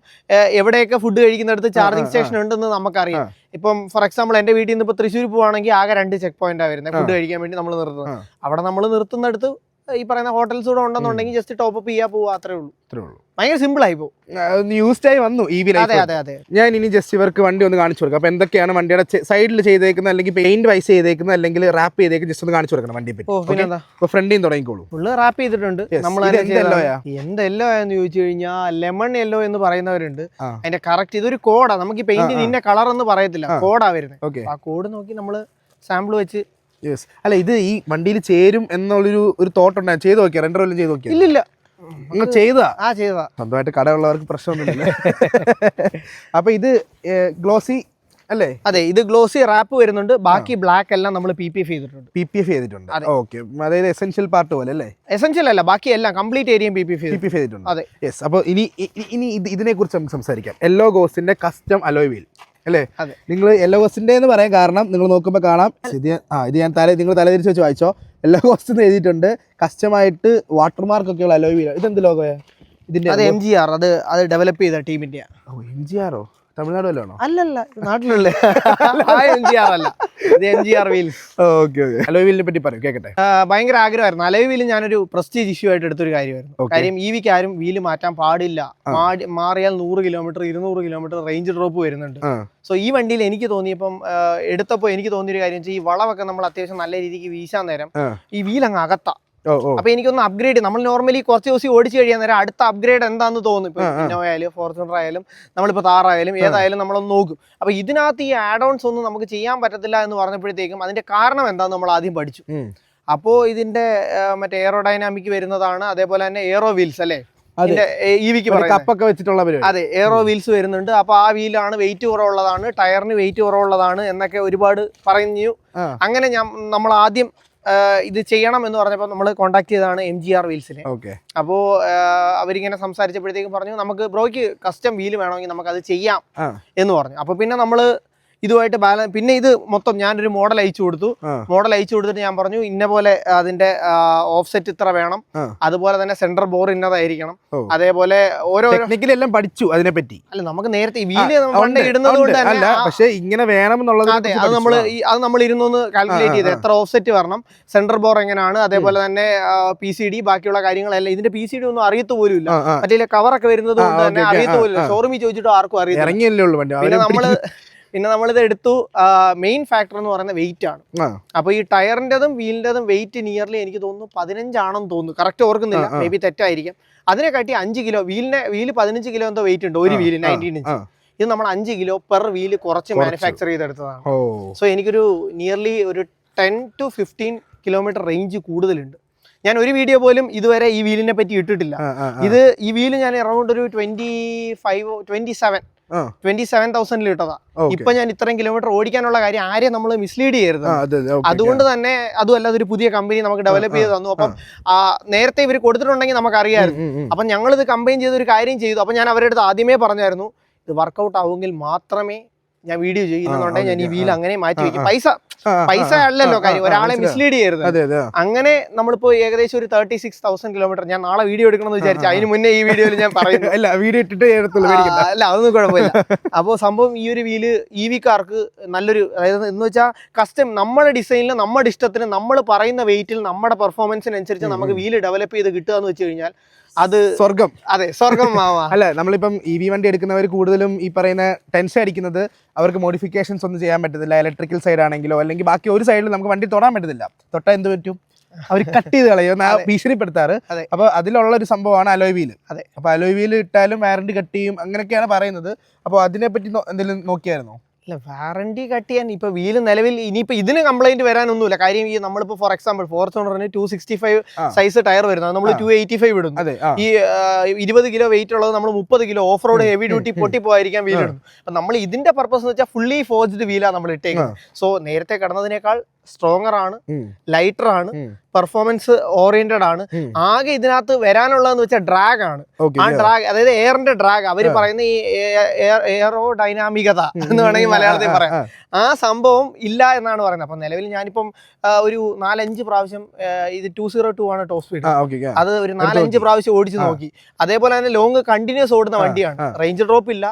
എവിടെയൊക്കെ ഫുഡ് കഴിക്കുന്നിടത്ത് ചാർജിങ് സ്റ്റേഷൻ ഉണ്ടെന്ന് നമുക്കറിയാം. ഇപ്പം ഫോർ എക്സാമ്പിൾ എന്റെ വീട്ടിൽ നിന്ന് ഇപ്പൊ തൃശ്ശൂർ പോവാണെങ്കിൽ ആകെ 2 ചെക്ക് പോയിന്റാണ് വരുന്നത് ഫുഡ് കഴിക്കാൻ വേണ്ടി നമ്മൾ നിർത്തുന്നത്. അവിടെ നമ്മൾ നിർത്തുന്നിടത്ത് ഈ പറയുന്ന ഹോട്ടൽസ് കൂടെ ഉണ്ടെന്നുണ്ടെങ്കിൽ ജസ്റ്റ് ടോപ്പ് അപ്പ് ചെയ്യാൻ പോവാ, അത്രേ ഉള്ളൂ. ഭയങ്കര സിമ്പിൾ ആയി പോകും. യൂസ്ഡ് ആയി വന്നു ഈ ഞാൻ ഇനി ജസ്റ്റ് ഇവർക്ക് വണ്ടി ഒന്ന് കാണിച്ചു കൊടുക്കാം. അപ്പൊ എന്തൊക്കെയാണ് വണ്ടിയുടെ സൈഡിൽ ചെയ്തേക്കുന്നത്, അല്ലെങ്കിൽ പെയിന്റ് വൈസ് ചെയ്തേക്കുന്നത്, അല്ലെങ്കിൽ റാപ്പ് ചെയ്തേക്കുന്നത് ജസ്റ്റ് ഒന്ന് കാണിച്ചു കൊടുക്കണം വണ്ടിയെ പറ്റി. ഫ്രണ്ടിൽ തുടങ്ങിക്കോളൂ. ഫുള്ള് റാപ്പ് ചെയ്തിട്ടുണ്ട്. നമ്മൾ എന്തെല്ലോ എന്ന് ചോദിച്ചു കഴിഞ്ഞാൽ ലെമൺ യെല്ലോ എന്ന് പറയുന്നവരുണ്ട്. അതിന്റെ കറക്റ്റ് ഇതൊരു കോഡാ. നമുക്ക് ഈ പെയിന്റ് നിന്റെ കളർ എന്ന് പറയത്തില്ല, കോഡാ വരുന്നത്. ആ കോഡ് നോക്കി നമ്മള് സാമ്പിൾ വെച്ച് അല്ല ഇത് ഈ വണ്ടിയിൽ ചേരും എന്നുള്ളൊരു തോട്ട് ഉണ്ടായി. ചെയ്ത് നോക്കിയാ 2 കൊല്ലം ചെയ്ത് നോക്കിയാ? ഇല്ലില്ല, ചെയ്താ സ്വന്തമായിട്ട് കടയുള്ളവർക്ക് പ്രശ്നമൊന്നുമില്ല. അപ്പൊ ഇത് ഗ്ലോസി അല്ലേ? അതെ, ഇത് ഗ്ലോസി റാപ്പ് വരുന്നുണ്ട്, ബാക്കി ബ്ലാക്ക് എല്ലാം നമ്മൾ PPF ചെയ്തിട്ടുണ്ട്. PPF ചെയ്തിട്ടുണ്ട്. ഓക്കെ, അതായത് എസെൻഷ്യൽ പാർട്ട് പോലെ അല്ലേ? എസെൻഷ്യൽ അല്ല, ബാക്കി എല്ലാം കംപ്ലീറ്റ് ഏരിയയും PPF ചെയ്തിട്ടുണ്ട്. അതെ. യെസ്. അപ്പോൾ ഇനി ഇതിനെ കുറിച്ച് നമുക്ക് സംസാരിക്കാം. യെല്ലോ ഗോസ്റ്റിന്റെ കസ്റ്റം അലോയ് വീൽ അല്ലേ? നിങ്ങൾ യെല്ലോ ഗോസ്റ്റിന്റെ എന്ന് പറയാൻ കാരണം നിങ്ങൾ നോക്കുമ്പോൾ കാണാം, ഇത് ഞാൻ നിങ്ങൾ തലതിരിച്ച് വെച്ച് വായിച്ചോ. യെല്ലോ ഗോസ്റ്റ് എന്ന് എഴുതിയിട്ടുണ്ട്. കസ്റ്റമായിട്ട് വാട്ടർമാർക്ക് ഒക്കെയുള്ള അലോയ് വീൽ. ഇതെന്ത് ലോഗോയാ ഇതിന്റെ? അത് MGR, അത് ഡെവലപ്പ് ചെയ്ത ടീം ഇന്ത്യ. MGR തമിഴ്നാട് വല്ലതാണോ? അല്ലല്ല, നാട്ടിലുള്ള MGR അല്ല, ഇത് MGR wheels. Okay okay. Alloy വീലിനെ പറ്റി പറയൂ, കേൾക്കട്ടെ. ഭയങ്കര ആഗ്രഹമായിരുന്നു. അലോയ് വീല് ഞാനൊരു പ്രസ്റ്റീജ് ഇഷ്യൂ ആയിട്ട് എടുത്തൊരു കാര്യമായിരുന്നു. കാര്യം EVക്ക് ആരും വീല് മാറ്റാൻ പാടില്ല. മാറിയാൽ 100 കിലോമീറ്റർ 200 കിലോമീറ്റർ റേഞ്ച് ഡ്രോപ്പ് വരുന്നുണ്ട്. സോ ഈ വണ്ടിയിൽ എനിക്ക് തോന്നിയപ്പം എടുത്തപ്പോൾ എനിക്ക് തോന്നിയൊരു കാര്യം വെച്ചാൽ ഈ വളവൊക്കെ നമ്മൾ അത്യാവശ്യം നല്ല രീതിക്ക് വീശാൻ നേരം ഈ വീലങ്ങ് അകത്താം. അപ്പൊ എനിക്കൊന്ന് അപ്ഗ്രേഡ്, നമ്മൾ നോർമലി കുറച്ച് ദിവസം ഓടിച്ചു കഴിയാൻ നേരം അടുത്ത അപ്ഗ്രേഡ് എന്താന്ന് തോന്നും. ഇപ്പൊ ഇന്നോവ ആയാലും ഫോർച്യൂണർ ആയാലും നമ്മളിപ്പോ താറായാലും ഏതായാലും നമ്മളൊന്ന് നോക്കും. അപ്പൊ ഇതിനകത്ത് ഈ ആഡ് ഓൺസ് ഒന്നും നമുക്ക് ചെയ്യാൻ പറ്റത്തില്ല എന്ന് പറഞ്ഞപ്പോഴത്തേക്കും അതിന്റെ കാരണം എന്താന്ന് നമ്മൾ ആദ്യം പഠിച്ചു. അപ്പോ ഇതിന്റെ മറ്റേ എയറോഡൈനാമിക് വരുന്നതാണ്, അതേപോലെ തന്നെ എയറോ വീൽസ് അല്ലേ കപ്പൊക്കെ വെച്ചിട്ടുള്ള. അതെ, എയറോ വീൽസ് വരുന്നുണ്ട്. അപ്പൊ ആ വീലാണ് വെയിറ്റ് കുറവുള്ളതാണ്, ടയറിന് വെയിറ്റ് കുറവുള്ളതാണ് എന്നൊക്കെ ഒരുപാട് പറഞ്ഞു. അങ്ങനെ നമ്മൾ ആദ്യം ഇത് ചെയ്യണം എന്ന് പറഞ്ഞപ്പോൾ നമ്മൾ കോൺടാക്ട് ചെയ്തതാണ് MGR വീൽസിനെ. അപ്പോൾ അവരിങ്ങനെ സംസാരിച്ചപ്പോഴത്തേക്കും പറഞ്ഞു നമുക്ക് ബ്രോയ്ക്ക് കസ്റ്റം വീല് വേണമെങ്കിൽ നമുക്ക് അത് ചെയ്യാം എന്ന് പറഞ്ഞു. അപ്പൊ പിന്നെ നമ്മൾ ഇതുമായിട്ട് ബാലൻസ്, പിന്നെ ഇത് മൊത്തം ഞാനൊരു മോഡൽ അയച്ചു കൊടുത്തു. മോഡൽ അയച്ചു കൊടുത്തിട്ട് ഞാൻ പറഞ്ഞു ഇന്ന പോലെ അതിന്റെ ഓഫ്സെറ്റ് ഇത്ര വേണം, അതുപോലെ തന്നെ സെന്റർ ബോർ ഇന്നതായിരിക്കണം, അതേപോലെ ഓരോ ടെക്നിക്കലെല്ലാം പഠിച്ചു അതിനെപ്പറ്റി. അല്ല, നമുക്ക് നേരത്തെ വീല് ഇടുന്നത് കൊണ്ട് തന്നെ പക്ഷേ ഇങ്ങനെ വേണം എന്നുള്ളത് അത് നമ്മൾ ഇരുന്നൊന്ന് കാൽക്കുലേറ്റ് ചെയ്ത് എത്ര ഓഫ്സെറ്റ് വരണം, സെന്റർ ബോർ എങ്ങനെയാണ്, അതേപോലെ തന്നെ PCD ബാക്കിയുള്ള കാര്യങ്ങളെല്ലാം. ഇതിന്റെ PCD ഒന്നും അറിയത്തു പോലും ഇല്ല, മറ്റേ കവറൊക്കെ വരുന്നത് കൊണ്ട് തന്നെ അറിയത്തു പോലും. ഷോറൂമിൽ ചോദിച്ചിട്ട് ആർക്കും അറിയില്ല. പിന്നെ നമ്മളിത് എടുത്തു. മെയിൻ ഫാക്ടർ എന്ന് പറയുന്നത് വെയിറ്റ് ആണ്. അപ്പൊ ഈ ടയറിന്റെതും വീലിന്റെതും വെയിറ്റ് നിയർലി എനിക്ക് തോന്നുന്നു 15 ആണെന്ന് തോന്നുന്നു, കറക്റ്റ് ഓർക്കുന്നില്ല, മേ ബി തെറ്റായിരിക്കും. അതിനെ കാട്ടി 5 കിലോ വീല് 15 കിലോ എന്തോ വെയിറ്റ് ഉണ്ട് ഒരു വീല് 19 ഇഞ്ച്. ഇത് നമ്മൾ 5 കിലോ പെർ വീല് കുറച്ച് മാനുഫാക്ചർ ചെയ്തെടുത്തതാണ്. സോ എനിക്കൊരു നിയർലി ഒരു 10 to 15 കിലോമീറ്റർ റേഞ്ച് കൂടുതലുണ്ട്. ഞാൻ ഒരു വീഡിയോ പോലും ഇതുവരെ ഈ വീലിനെ പറ്റി ഇട്ടിട്ടില്ല. ഈ വീല് ഞാൻ അറൗണ്ട് ഒരു 27,000 ഇട്ടതാ. ഇപ്പൊ ഞാൻ ഇത്രയും കിലോമീറ്റർ ഓടിക്കാനുള്ള കാര്യം ആരെയും നമ്മൾ മിസ്ലീഡ് ചെയ്യരുത്. അതുകൊണ്ട് തന്നെ അതുമല്ല, അതൊരു പുതിയ കമ്പനി നമുക്ക് ഡെവലപ്പ് ചെയ്ത് തന്നു. അപ്പം നേരത്തെ ഇവർ കൊടുത്തിട്ടുണ്ടെങ്കിൽ നമുക്ക് അറിയാമായിരുന്നു. അപ്പം ഞങ്ങളിത് കമ്പൈൻ ചെയ്ത് ഒരു കാര്യം ചെയ്തു. അപ്പം ഞാൻ അവരുടെ അടുത്ത് ആദ്യമേ പറഞ്ഞായിരുന്നു ഇത് വർക്കൗട്ട് ആവുമെങ്കിൽ മാത്രമേ ഞാൻ വീഡിയോ ചെയ്യുന്നുണ്ടെങ്കിൽ ഞാൻ ഈ വീൽ അങ്ങനെ മാറ്റി വെക്കും. പൈസ അല്ലല്ലോ കാര്യം, ഒരാളെ മിസ്ലീഡ് ചെയ്യരുത്. അങ്ങനെ നമ്മളിപ്പോ ഏകദേശം ഒരു 36,000 കിലോമീറ്റർ. ഞാൻ നാളെ വീഡിയോ എടുക്കണം എന്ന് വിചാരിച്ചു, അതിന് മുന്നേ ഈ വീഡിയോയിൽ ഞാൻ പറയുന്നു. അല്ല, അതൊന്നും കുഴപ്പമില്ല. അപ്പോൾ സംഭവം ഈ ഒരു വീല് EVക്കാർക്ക് നല്ലൊരു, അതായത് എന്ന് വെച്ചാൽ കസ്റ്റം നമ്മുടെ ഡിസൈനിൽ നമ്മുടെ ഇഷ്ടത്തിന് നമ്മൾ പറയുന്ന വെയിറ്റിൽ നമ്മുടെ പെർഫോമൻസിനനുസരിച്ച് നമുക്ക് വീല് ഡെവലപ്പ് ചെയ്ത് കിട്ടുക എന്ന് വെച്ച് കഴിഞ്ഞാൽ അത് സ്വർഗം. അതെ, സ്വർഗം. അല്ല, നമ്മളിപ്പം EV വണ്ടി എടുക്കുന്നവർ കൂടുതലും ഈ പറയുന്ന ടെൻഷൻ അടിക്കുന്നത് അവർക്ക് മോഡിഫിക്കേഷൻസ് ഒന്നും ചെയ്യാൻ പറ്റത്തില്ല. ഇലക്ട്രിക്കൽ സൈഡ് ആണെങ്കിലോ അല്ലെങ്കിൽ ബാക്കി ഒരു സൈഡിൽ നമുക്ക് വണ്ടി തൊടാൻ പറ്റത്തില്ല. തൊട്ടാൽ എന്ത് പറ്റും? അവർ കട്ട് ചെയ്ത് കളയും, ഭീഷണിപ്പെടുത്താറ്. അപ്പൊ അതിലുള്ള ഒരു സംഭവമാണ് അലോയ് വീല്. അപ്പൊ അലോയ് വീല് ഇട്ടാലും വാറണ്ടി കട്ട് ചെയ്യും അങ്ങനെയൊക്കെയാണ് പറയുന്നത്. അപ്പൊ അതിനെപ്പറ്റി എന്തെങ്കിലും നോക്കിയായിരുന്നോ? അല്ല, വാറണ്ടി കട്ട് ചെയ്യാൻ ഇപ്പൊ വീല് നിലവിൽ ഇനിയിപ്പോ ഇതിന് കംപ്ലൈന്റ് വരാനൊന്നുമില്ല. കാര്യം ഈ നമ്മളിപ്പോ ഫോർ എക്സാമ്പിൾ ഫോർച്യൂണറിന് 265 സൈസ് ടയർ വരുന്നത് നമ്മൾ 285 ഇടുന്നു. ഈ 20 കിലോ വെയിറ്റ് ഉള്ളത് നമ്മൾ 30 kilo off road heavy duty പൊട്ടിപ്പോയിരിക്കാൻ വീലിടുന്നു. അപ്പൊ നമ്മൾ ഇതിന്റെ പർപ്പസ് എന്ന് വെച്ചാൽ ഫുള്ളി ഫോർജ്ഡ് വീലാണ് നമ്മൾ ഇട്ടേക്കുന്നത്. സോ നേരത്തെ കിടന്നതിനേക്കാൾ സ്ട്രോങ്ങർ ആണ്, ലൈറ്റർ ആണ്, പെർഫോമൻസ് ഓറിയന്റഡ് ആണ്. ആകെ ഇതിനകത്ത് വരാനുള്ളതെന്ന് വെച്ചാൽ ഡ്രാഗ് ആണ്. ആ ഡ്രാഗ്, അതായത് എയറിന്റെ ഡ്രാഗ്, അവര് പറയുന്ന ഈ എയറോ ഡൈനാമികത എന്ന് വേണമെങ്കിൽ മലയാളത്തിൽ പറയാം. ആ സംഭവം ഇല്ല എന്നാണ് പറയുന്നത്. അപ്പൊ നിലവിൽ ഞാനിപ്പം ഒരു 4-5 പ്രാവശ്യം ഇത് 202 ആണ് ടോപ്പ് സ്പീഡ്, അത് ഒരു 4-5 പ്രാവശ്യം ഓടിച്ചു നോക്കി. അതേപോലെ തന്നെ ലോങ് കണ്ടിന്യൂസ് ഓടുന്ന വണ്ടിയാണ്, റേഞ്ച് ഡ്രോപ്പ് ഇല്ല,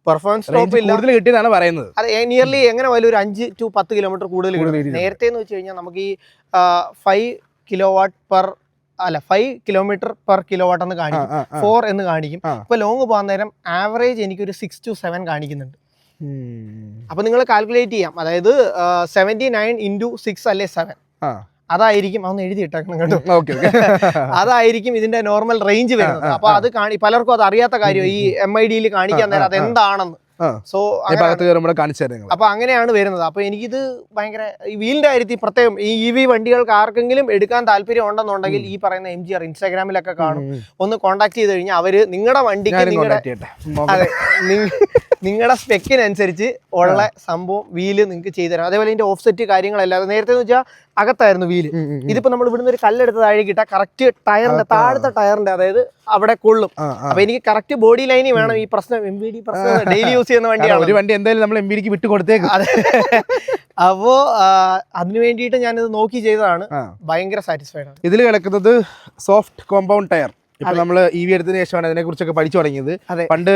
പെർഫോമൻസ് ഡ്രോപ്പ് ഇല്ല, കിട്ടിയെന്നാണ് പറയുന്നത്. അത് നിയർലി എങ്ങനെ പോലും ഒരു 5 to 10 കിലോമീറ്റർ കൂടുതൽ കിട്ടും. നേരത്തെ എന്ന് വെച്ച് കഴിഞ്ഞാൽ നമുക്ക് ഈ 5 കിലോമീറ്റർ പെർ കിലോവാട്ട് എന്ന് കാണിക്കും, 4 എന്ന് കാണിക്കും. ഇപ്പൊ ലോങ് പോകാൻ നേരം ആവറേജ് എനിക്കൊരു 6 to 7 കാണിക്കുന്നുണ്ട്. അപ്പൊ നിങ്ങൾ കാൽക്കുലേറ്റ് ചെയ്യാം, അതായത് 79 into 6 അല്ലെ 7, അതായിരിക്കും. അതൊന്ന് എഴുതി ഇട്ടേക്കണം കേട്ടോ. അതായിരിക്കും ഇതിന്റെ നോർമൽ റേഞ്ച് വരുന്നത്. അപ്പൊ അത് പലർക്കും അത് അറിയാത്ത കാര്യം, ഈ MID കാണിക്കാൻ നേരം അത് എന്താണെന്ന്. സോ അപ്പൊ അങ്ങനെയാണ് വരുന്നത്. അപ്പൊ എനിക്കിത് ഭയങ്കര ഈ വീലിന്റെ കാര്യത്തിൽ പ്രത്യേകം ഈ EV വണ്ടികൾക്ക് ആർക്കെങ്കിലും എടുക്കാൻ താല്പര്യം ഉണ്ടെന്നുണ്ടെങ്കിൽ ഈ പറയുന്ന MGR ഇൻസ്റ്റാഗ്രാമിലൊക്കെ കാണും, ഒന്ന് കോൺടാക്ട് ചെയ്ത് കഴിഞ്ഞാൽ അവര് നിങ്ങളുടെ വണ്ടിക്ക് നിങ്ങളുടെ സ്പെക്കിനനുസരിച്ച് ഉള്ള സംഭവം വീല് നിങ്ങൾക്ക് ചെയ്തു തരാം. അതേപോലെ ഇതിന്റെ ഓഫ്സെറ്റ് കാര്യങ്ങളെല്ലാം നേരത്തെ എന്ന് വെച്ചാൽ അകത്തായിരുന്നു വീല്. ഇതിപ്പോ നമ്മൾ ഇവിടുന്ന് ഒരു കല്ലെടുത്ത് താഴേക്ക് ഇട്ടാൽ കറക്റ്റ് ടയറിന്റെ താഴത്തെ ടയറിന്റെ അതായത് അവിടെ കൊള്ളും. അപ്പൊ എനിക്ക് കറക്റ്റ് ബോഡി ലൈനിൽ വേണം. ഈ പ്രശ്നം MVD പ്രശ്നം ഡെയിലി യൂസ് ചെയ്യുന്ന വണ്ടിയാണ്. ഒരു വണ്ടി എന്തായാലും നമ്മൾ MVDക്ക് വിട്ട് കൊടുത്തേക്കും. അപ്പോ അതിനു വേണ്ടിയിട്ട് ഞാനിത് നോക്കി ചെയ്തതാണ്. ഭയങ്കര സാറ്റിസ്ഫൈഡ് ആണ്. ഇതിൽ കിടക്കുന്നത് സോഫ്റ്റ് കോമ്പൗണ്ട് ടയർ. ഇപ്പൊ നമ്മള് EV എടുത്തതിന് ശേഷമാണ് അതിനെ കുറിച്ചൊക്കെ പഠിച്ചു തുടങ്ങിയത്. പണ്ട്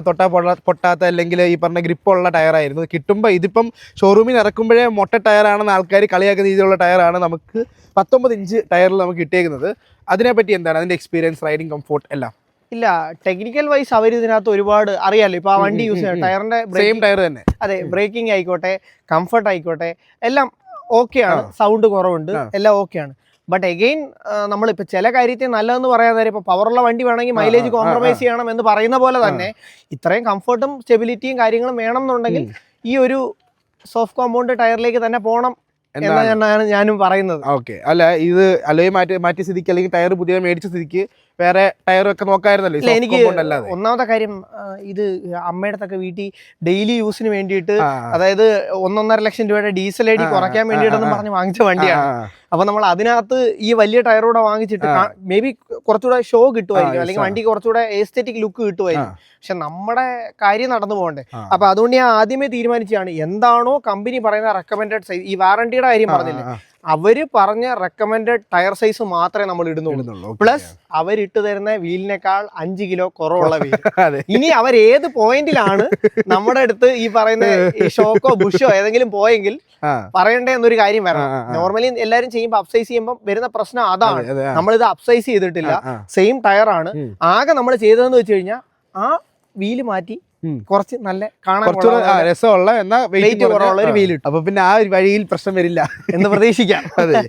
തൊട്ടാ പൊട്ടാത്ത അല്ലെങ്കിൽ ഈ പറഞ്ഞ ഗ്രിപ്പുള്ള ടയറായിരുന്നു. കിട്ടുമ്പോ ഇതിപ്പം ഷോറൂമിൽ ഇറക്കുമ്പോഴേ മൊട്ട ടയറാണെന്ന് ആൾക്കാർ കളിയാക്കുന്ന രീതിയിലുള്ള ടയറാണ് നമുക്ക് 19 ഇഞ്ച് ടയറിൽ നമുക്ക് കിട്ടിയേക്കുന്നത്. അതിനെപ്പറ്റി എന്താണ് അതിന്റെ എക്സ്പീരിയൻസ്, റൈഡിങ് കംഫോർട്ട് എല്ലാം? ഇല്ല, ടെക്നിക്കൽ വൈസ് അവർ ഇതിനകത്ത് ഒരുപാട് അറിയാലോ. ഇപ്പൊ ആ വണ്ടി യൂസ് ചെയ്യാം, ടയറിന്റെ സെയിം ടയർ തന്നെ. അതെ, ബ്രേക്കിംഗ് ആയിക്കോട്ടെ, കംഫർട്ട് ആയിക്കോട്ടെ, എല്ലാം ഓക്കെയാണ്. സൗണ്ട് കുറവുണ്ട്, എല്ലാം ഓക്കെയാണ്. ബട്ട് എഗെയിൻ നമ്മളിപ്പോൾ ചില കാര്യത്തെ നല്ലതെന്ന് പറയാൻ നേരം ഇപ്പോൾ പവറുള്ള വണ്ടി വേണമെങ്കിൽ മൈലേജ് കോംപ്രമൈസ് ചെയ്യണം എന്ന് പറയുന്ന പോലെ തന്നെ ഇത്രയും കംഫർട്ടും സ്റ്റെബിലിറ്റിയും കാര്യങ്ങളും വേണം എന്നുണ്ടെങ്കിൽ ഈ ഒരു സോഫ്റ്റ് കോമ്പൗണ്ട് ടയറിലേക്ക് തന്നെ പോകണം എന്നാണ് ഞാനും പറയുന്നത്. ഓക്കെ, അല്ല ഇത് അലോയ് മാറ്റിയ സ്ഥിതിക്ക് അല്ലെങ്കിൽ ടയർ പുതിയ മേടിച്ച സ്ഥിതിക്ക് വേറെ ടയറൊക്കെ നോക്കായിരുന്നല്ലോ. എനിക്ക് ഒന്നാമത്തെ കാര്യം ഇത് അമ്മയുടെ ഒക്കെ വീട്ടിൽ ഡെയിലി യൂസിന് വേണ്ടിയിട്ട്, അതായത് 1.5 ലക്ഷം രൂപയുടെ ഡീസൽ ഐഡി കുറയ്ക്കാൻ വേണ്ടിയിട്ടെന്ന് പറഞ്ഞ് വാങ്ങിച്ച വണ്ടിയാണ്. അപ്പൊ നമ്മൾ അതിനകത്ത് ഈ വലിയ ടയറൂടെ വാങ്ങിച്ചിട്ട് മേ ബി കുറച്ചുകൂടെ ഷോ കിട്ടുമായിരിക്കും, അല്ലെങ്കിൽ വണ്ടിക്ക് കുറച്ചുകൂടെ എസ്തെറ്റിക് ലുക്ക് കിട്ടുമായിരിക്കും. പക്ഷെ നമ്മുടെ കാര്യം നടന്നു പോകണ്ടേ. അപ്പൊ അതുകൊണ്ട് ഞാൻ ആദ്യമേ തീരുമാനിച്ചാണ് എന്താണോ കമ്പനി പറയുന്ന റെക്കമെൻഡഡ് സൈസ്. ഈ വാറണ്ടിയുടെ കാര്യം പറഞ്ഞില്ലേ, അവര് പറഞ്ഞ റെക്കമെൻഡഡ് ടയർ സൈസ് മാത്രമേ നമ്മൾ ഇടുന്നുള്ളൂ. പ്ലസ് അവരിട്ട് തരുന്ന വീലിനേക്കാൾ 5 കിലോ കുറവുള്ള വീൽ. ഇനി അവർ ഏത് പോയിന്റിലാണ് നമ്മുടെ അടുത്ത് ഈ പറയുന്ന ഷോക്കോ ബുഷോ ഏതെങ്കിലും പോയെങ്കിൽ പറയണ്ടേ എന്നൊരു കാര്യം വരണം. നോർമലി എല്ലാരും ചെയ്യുമ്പോൾ അപ്സൈസ് ചെയ്യുമ്പോൾ വരുന്ന പ്രശ്നം അതാണ്. നമ്മളിത് അപ്സൈസ് ചെയ്തിട്ടില്ല, സെയിം ടയറാണ്. ആകെ നമ്മൾ ചെയ്തതെന്ന് വെച്ച് കഴിഞ്ഞാൽ ആ വീല് മാറ്റി കുറച്ച് നല്ല കാണാൻ രസമുള്ള എന്നാൽ വെയിറ്റ് കുറവുള്ള ഒരു വീൽ ഇട്ടു. അപ്പൊ പിന്നെ ആ ഒരു വഴിയിൽ പ്രശ്നം വരില്ല എന്ന് പ്രതീക്ഷിക്കാം. അതെ,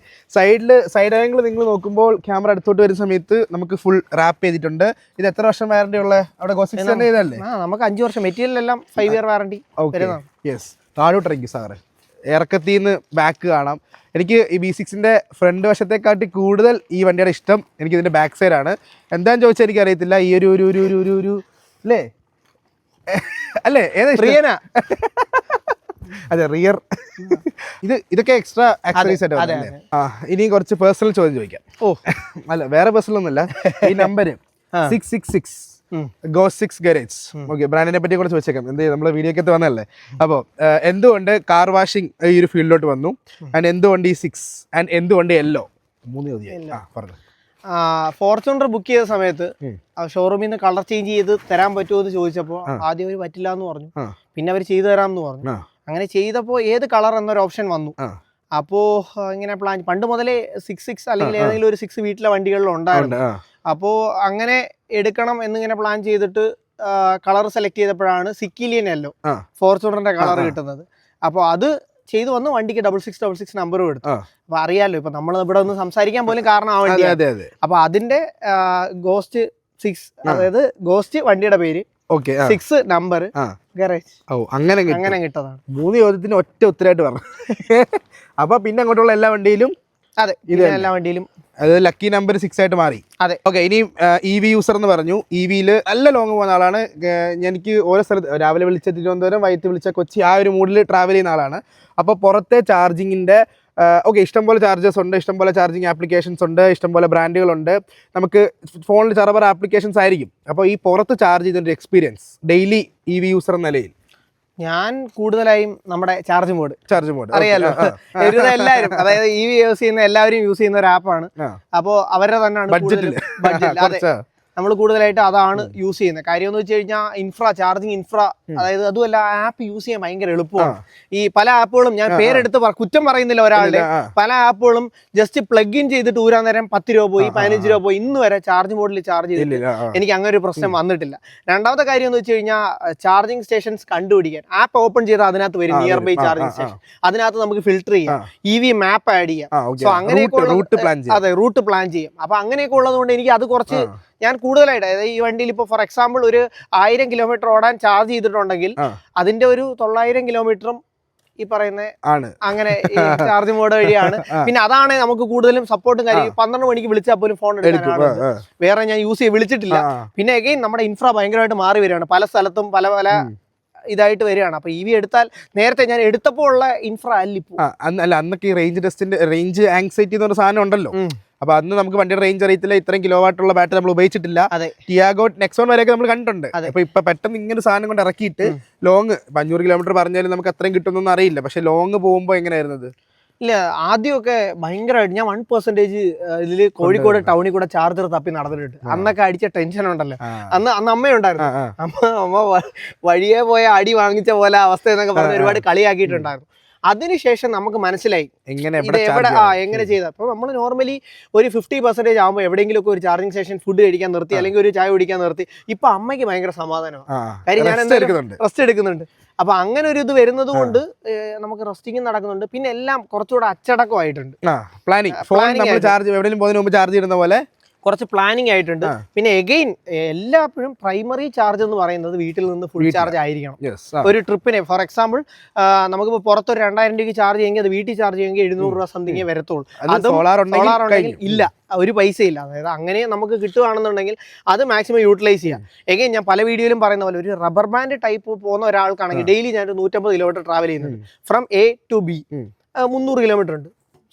സൈഡ് ആംഗിൾ നിങ്ങൾ നോക്കുമ്പോൾ ക്യാമറ അടുത്തോട്ട് വരുന്ന സമയത്ത് നമുക്ക് ഫുൾ റാപ്പ് ചെയ്തിട്ടുണ്ട്. ഇത് എത്ര വർഷം വാറണ്ടി ഉള്ള അവിടെ ഗോസിക്സ് തന്നെ ചെയ്തല്ലേ? നമുക്ക് 5 വർഷം, മെറ്റീരിയൽ എല്ലാം 5 ഇയർ വാറണ്ടി. യെസ്, താഴോട്ടിറങ്ങി സാറ് ഇറക്കത്തിൽ നിന്ന് ബാക്ക് കാണാം. എനിക്ക് ഈ B6-ന്റെ ഫ്രണ്ട് വശത്തെക്കാട്ടി കൂടുതൽ ഈ വണ്ടിയുടെ ഇഷ്ടം എനിക്ക് ഇതിന്റെ ബാക്ക് സൈഡാണ്. എന്താണെന്ന് ചോദിച്ചാൽ എനിക്ക് അറിയത്തില്ല. ഈ ഒരു അല്ലേ അല്ലേ ഏതാ അതെ, റിയർ. ഇതൊക്കെ എക്സ്ട്രാ ആക്സറീസ് ആയിട്ട്. ഇനി കുറച്ച് പേഴ്സണൽ ചോദ്യം ചോദിക്കാം. അല്ല, വേറെ പേഴ്സണൽ ഒന്നുമില്ല. ഈ നമ്പർ 666 Go6 Garage. ഓക്കെ, ബ്രാൻഡിനെ പറ്റി കൂടെ ചോദിച്ചേക്കാം. എന്ത് നമ്മള് വീഡിയോക്കകത്ത് വന്നല്ലേ. അപ്പോൾ എന്തുകൊണ്ട് കാർ വാഷിംഗ് ഈ ഒരു ഫീൽഡിലോട്ട് വന്നു, ആൻഡ് എന്തുകൊണ്ട് ഈ 6, ആൻഡ് എന്തുകൊണ്ട് യെല്ലോ? 3 പറഞ്ഞു. ഫോർച്യൂണർ ബുക്ക് ചെയ്ത സമയത്ത് ഷോറൂമിൽ നിന്ന് കളർ ചേഞ്ച് ചെയ്ത് തരാൻ പറ്റുമോ എന്ന് ചോദിച്ചപ്പോൾ ആദ്യം അവർ പറ്റില്ല എന്ന് പറഞ്ഞു. പിന്നെ അവർ ചെയ്തു തരാമെന്ന് പറഞ്ഞു. അങ്ങനെ ചെയ്തപ്പോൾ ഏത് കളർ എന്നൊരു ഓപ്ഷൻ വന്നു. അപ്പോൾ ഇങ്ങനെ പ്ലാൻ പണ്ട് മുതലേ 66 അല്ലെങ്കിൽ ഏതെങ്കിലും ഒരു 6 വീട്ടിലെ വണ്ടികളിലുണ്ടായിരുന്നു. അപ്പോൾ അങ്ങനെ എടുക്കണം എന്നിങ്ങനെ പ്ലാൻ ചെയ്തിട്ട് കളർ സെലക്ട് ചെയ്തപ്പോഴാണ് സിക്കിലിയൻ യെല്ലോ ഫോർച്യൂണറിന്റെ കളർ കിട്ടുന്നത്. അപ്പോൾ അത് ചെയ്തു വന്ന് വണ്ടിക്ക് 6666 നമ്പറും എടുത്തു. അപ്പൊ അറിയാലോ, ഇപ്പൊ നമ്മൾ ഇവിടെ ഒന്ന് സംസാരിക്കാൻ പോലും കാരണം ആ വണ്ടി. അപ്പൊ അതിന്റെ ഗോസ്റ്റ് 6, അതായത് ഗോസ്റ്റ് വണ്ടിയുടെ പേര്, 6 നമ്പർ, ഗാരേജ്. അങ്ങനെ കിട്ടതാണ്. 3 ചോദ്യത്തിന് ഒറ്റ ഉത്തരമായിട്ട് പറഞ്ഞു. അപ്പൊ പിന്നെ അങ്ങോട്ടുള്ള എല്ലാ വണ്ടിയിലും അതെ, എല്ലാ വണ്ടിയിലും അത് ലക്കി നമ്പർ 6 ആയിട്ട് മാറി. അതെ. ഓക്കെ, ഇനി EV യൂസർ എന്ന് പറഞ്ഞു. EVയിൽ നല്ല ലോങ് പോകുന്ന ആളാണ്. എനിക്ക് ഓരോ സ്ഥലത്ത് രാവിലെ വിളിച്ച തിരുവനന്തപുരം, വൈകിട്ട് വിളിച്ച കൊച്ചി, ആ ഒരു മൂഡിൽ ട്രാവൽ ചെയ്യുന്ന ആളാണ്. അപ്പോൾ പുറത്തെ ചാർജിങ്ങിൻ്റെ ഇഷ്ടംപോലെ ചാർജേഴ്സ് ഉണ്ട്, ഇഷ്ടംപോലെ ചാർജിങ് ആപ്ലിക്കേഷൻസ് ഉണ്ട്, ഇഷ്ടംപോലെ ബ്രാൻഡുകളുണ്ട്. നമുക്ക് ഫോണിൽ ചറബറ ആപ്ലിക്കേഷൻസ് ആയിരിക്കും. അപ്പോൾ ഈ പുറത്ത് ചാർജ് ചെയ്തിട്ട് എക്സ്പീരിയൻസ് ഡെയിലി EV യൂസർ എന്ന നിലയിൽ ഞാൻ കൂടുതലായും നമ്മുടെ ചാർജ് മോഡ് അറിയാലോ, എല്ലാവരും, അതായത് EV യൂസ് ചെയ്യുന്ന എല്ലാവരും യൂസ് ചെയ്യുന്ന ഒരു ആപ്പാണ്. അപ്പോൾ അവരുടെ തന്നെയാണ് ബഡ്ജറ്റ്. നമ്മൾ കൂടുതലായിട്ട് അതാണ് യൂസ് ചെയ്യുന്നത്. കാര്യം എന്ന് വെച്ച് കഴിഞ്ഞാൽ ചാർജിങ് ഇൻഫ്ര, അതായത് അതുമല്ല ആപ്പ് യൂസ് ചെയ്യാൻ ഭയങ്കര എളുപ്പമാണ്. ഈ പല ആപ്പുകളും ഞാൻ പേരെടുത്ത് കുറ്റം പറയുന്നില്ല ഒരാളുടെ, പല ആപ്പുകളും ജസ്റ്റ് പ്ലഗ് ഇൻ ചെയ്തിട്ട് ഊരാൻ നേരം 10 രൂപ പോയി, 15 രൂപ പോയി. ഇന്ന് വരെ ചാർജ് മോഡിൽ ചാർജ് ചെയ്തില്ല. എനിക്ക് അങ്ങനെ ഒരു പ്രശ്നം വന്നിട്ടില്ല. രണ്ടാമത്തെ കാര്യം എന്ന് വെച്ച് കഴിഞ്ഞാൽ ചാർജിങ് സ്റ്റേഷൻസ് കണ്ടുപിടിക്കാൻ ആപ്പ് ഓപ്പൺ ചെയ്താൽ അതിനകത്ത് വരും നിയർ ബൈ ചാർജിങ് സ്റ്റേഷൻ. അതിനകത്ത് നമുക്ക് ഫിൽട്ടർ ചെയ്യാം, EV മാപ്പ് ആഡ് ചെയ്യാം. സോ അങ്ങനെയൊക്കെ അതെ, റൂട്ട് പ്ലാൻ ചെയ്യാം. അപ്പൊ അങ്ങനെയൊക്കെ ഉള്ളതുകൊണ്ട് എനിക്ക് അത് കുറച്ച് ഞാൻ കൂടുതലായിട്ട്, അതായത് ഈ വണ്ടിയിൽ ഇപ്പോൾ ഫോർ എക്സാമ്പിൾ ഒരു 1000 കിലോമീറ്റർ ഓടാൻ ചാർജ് ചെയ്തിട്ടുണ്ടെങ്കിൽ അതിന്റെ ഒരു 900 കിലോമീറ്ററും ഈ പറയുന്ന അങ്ങനെ ചാർജ് മോഡ് വഴിയാണ്. പിന്നെ അതാണ് നമുക്ക് കൂടുതലും സപ്പോർട്ടും കാര്യം. 12 മണിക്ക് വിളിച്ചാൽ പോലും ഫോൺ എടുക്കാനാണ്. വേറെ ഞാൻ യൂസ് ചെയ്ത് വിളിച്ചിട്ടില്ല. പിന്നെ അഗൈൻ നമ്മുടെ ഇൻഫ്ര ഭയങ്കരമായിട്ട് മാറി വരികയാണ്. പല സ്ഥലത്തും പല ഇതായിട്ട് വരികയാണ്. അപ്പോൾ EV എടുത്താൽ നേരത്തെ ഞാൻ എടുത്തപ്പോൾ ഉള്ള ഇൻഫ്ര അല്ല ഇപ്പോൾ. അല്ല അന്നൊക്കെ ഈ റേഞ്ച് ആങ്സൈറ്റി എന്ന് പറഞ്ഞ സാധനം ഉണ്ടല്ലോ. അപ്പൊ അന്ന് നമുക്ക് വണ്ടിയുടെ റേഞ്ച് അറിയത്തില്ല, ഇത്രയും കിലോ വാട്ടുള്ള ബാറ്ററി നമ്മൾ ഉപയോഗിച്ചിട്ടില്ല. ടിയാഗോ നെക്സോൺ വരെയൊക്കെ നമ്മൾ കണ്ടിട്ടുണ്ട്. അപ്പൊ ഇപ്പൊ പെട്ടെന്ന് ഇങ്ങനെ സാധനം കൊണ്ട് ഇറക്കിയിട്ട് ലോങ് 500 കിലോമീറ്റർ പറഞ്ഞാലും നമുക്ക് അത്രയും കിട്ടുന്നൊന്നും അറിയില്ല. പക്ഷെ ലോങ് പോകുമ്പോൾ എങ്ങനെയായിരുന്നത്? ഇല്ല, ആദ്യമൊക്കെ ഭയങ്കരമായിട്ട് ഞാൻ 1% ഇതിൽ കോഴിക്കോട് ടൗണിൽ കൂടെ ചാർജർ തപ്പി നടന്നിട്ടുണ്ട്. അന്നൊക്കെ അടിച്ച ടെൻഷൻ ഉണ്ടല്ലോ. അന്ന് അമ്മയുണ്ടായിരുന്നു. അമ്മ വഴിയെ പോയ അടി വാങ്ങിച്ച പോലെ അവസ്ഥ എന്നൊക്കെ പറഞ്ഞ് ഒരുപാട് കളിയാക്കിയിട്ടുണ്ടായിരുന്നു. അതിനുശേഷം നമുക്ക് മനസ്സിലായി എങ്ങനെ ചെയ്ത. അപ്പോൾ നമ്മൾ നോർമലി ഒരു 50% ആകുമ്പോൾ എവിടെയെങ്കിലുമൊക്കെ ഒരു ചാർജിങ് സ്റ്റേഷൻ ഫുഡ് കഴിക്കാൻ നിർത്തി അല്ലെങ്കിൽ ഒരു ചായ കുടിക്കാൻ നിർത്തി. ഇപ്പൊ അമ്മയ്ക്ക് ഭയങ്കര സമാധാനമാണ്, കാര്യം ഞാൻ എന്തായാലും റെസ്റ്റ് എടുക്കുന്നുണ്ട്. അപ്പൊ അങ്ങനെ ഒരു ഇത് വരുന്നത് കൊണ്ട് നമുക്ക് റെസ്റ്റിംഗ് നടക്കുന്നുണ്ട്. പിന്നെ എല്ലാം കുറച്ചുകൂടെ അച്ചടക്കമായിട്ടുണ്ട്. ചാർജ് ചെയ്യുന്ന പോലെ കുറച്ച് പ്ലാനിങ് ആയിട്ടുണ്ട്. പിന്നെ എഗെയിൻ എല്ലാപ്പോഴും പ്രൈമറി ചാർജ് എന്ന് പറയുന്നത് വീട്ടിൽ നിന്ന് ഫുൾ ചാർജ് ആയിരിക്കണം. ഒരു ട്രിപ്പിന് ഫോർ എക്സാമ്പിൾ നമുക്കിപ്പോൾ പുറത്തൊരു 2000 രൂപയ്ക്ക് ചാർജ് ചെയ്യുമെങ്കിൽ അത് വീട്ടിൽ ചാർജ് ചെയ്യുമെങ്കിൽ 700 രൂപ സംതിങ്ങേ വരത്തുള്ളൂ. അതും സോളാർ ഉണ്ടെങ്കിൽ ഇല്ല, ഒരു പൈസ ഇല്ല. അതായത് അങ്ങനെ നമുക്ക് കിട്ടുകയാണെന്നുണ്ടെങ്കിൽ അത് മാക്സിമം യൂട്ടിലൈസ് ചെയ്യാം. എഗെയിൻ ഞാൻ പല വീഡിയോയിലും പറയുന്ന പോലെ ഒരു റബ്ബർ ബാൻഡ് ടൈപ്പ് പോകുന്ന ഒരാൾക്കാണെങ്കിൽ ഡെയിലി ഞാൻ 150 കിലോമീറ്റർ ട്രാവൽ ചെയ്യുന്നുണ്ട്. From A to B 300 kilometre ഉണ്ട്.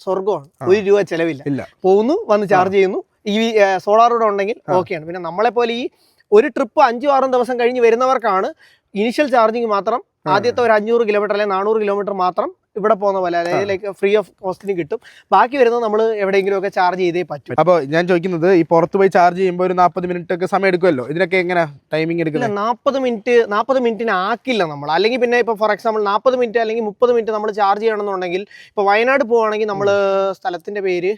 സ്വർഗമാണ്, 1 രൂപ ചെലവില്ല. പോകുന്നു, വന്ന് ചാർജ് ചെയ്യുന്നു. സോളാർ കൂടെ ഉണ്ടെങ്കിൽ ഓക്കെയാണ്. പിന്നെ നമ്മളെപ്പോലെ ഈ ഒരു ട്രിപ്പ് 5-6 ദിവസം കഴിഞ്ഞ് വരുന്നവർക്കാണ് ഇനിഷ്യൽ ചാർജിങ് മാത്രം ആദ്യത്തെ ഒരു 500 കിലോമീറ്റർ അല്ലെങ്കിൽ 400 കിലോമീറ്റർ മാത്രം ഇവിടെ പോകുന്ന പോലെ, അതായത് ലൈക്ക് ഫ്രീ ഓഫ് കോസ്റ്റിന് കിട്ടും. ബാക്കി വരുന്നത് നമ്മൾ എവിടെയെങ്കിലും ഒക്കെ ചാർജ് ചെയ്തേ പറ്റും. അപ്പോൾ ഞാൻ ചോദിക്കുന്നത്, ഈ പുറത്ത് പോയി ചാർജ് ചെയ്യുമ്പോൾ ഒരു 40 മിനിറ്റ് ഒക്കെ സമയം എടുക്കുമല്ലോ, ഇതിനൊക്കെ എങ്ങനെ ടൈമിംഗ് എടുക്കില്ല? 40 മിനിറ്റിന് ആക്കില്ല നമ്മൾ. അല്ലെങ്കിൽ പിന്നെ ഇപ്പോൾ ഫോർ എക്സാമ്പിൾ 40 മിനിറ്റ് അല്ലെങ്കിൽ 30 മിനിറ്റ് നമ്മൾ ചാർജ് ചെയ്യണമെന്നുണ്ടെങ്കിൽ ഇപ്പോൾ വയനാട് പോവുകയാണെങ്കിൽ നമ്മൾ സ്ഥലത്തിന്റെ പേര്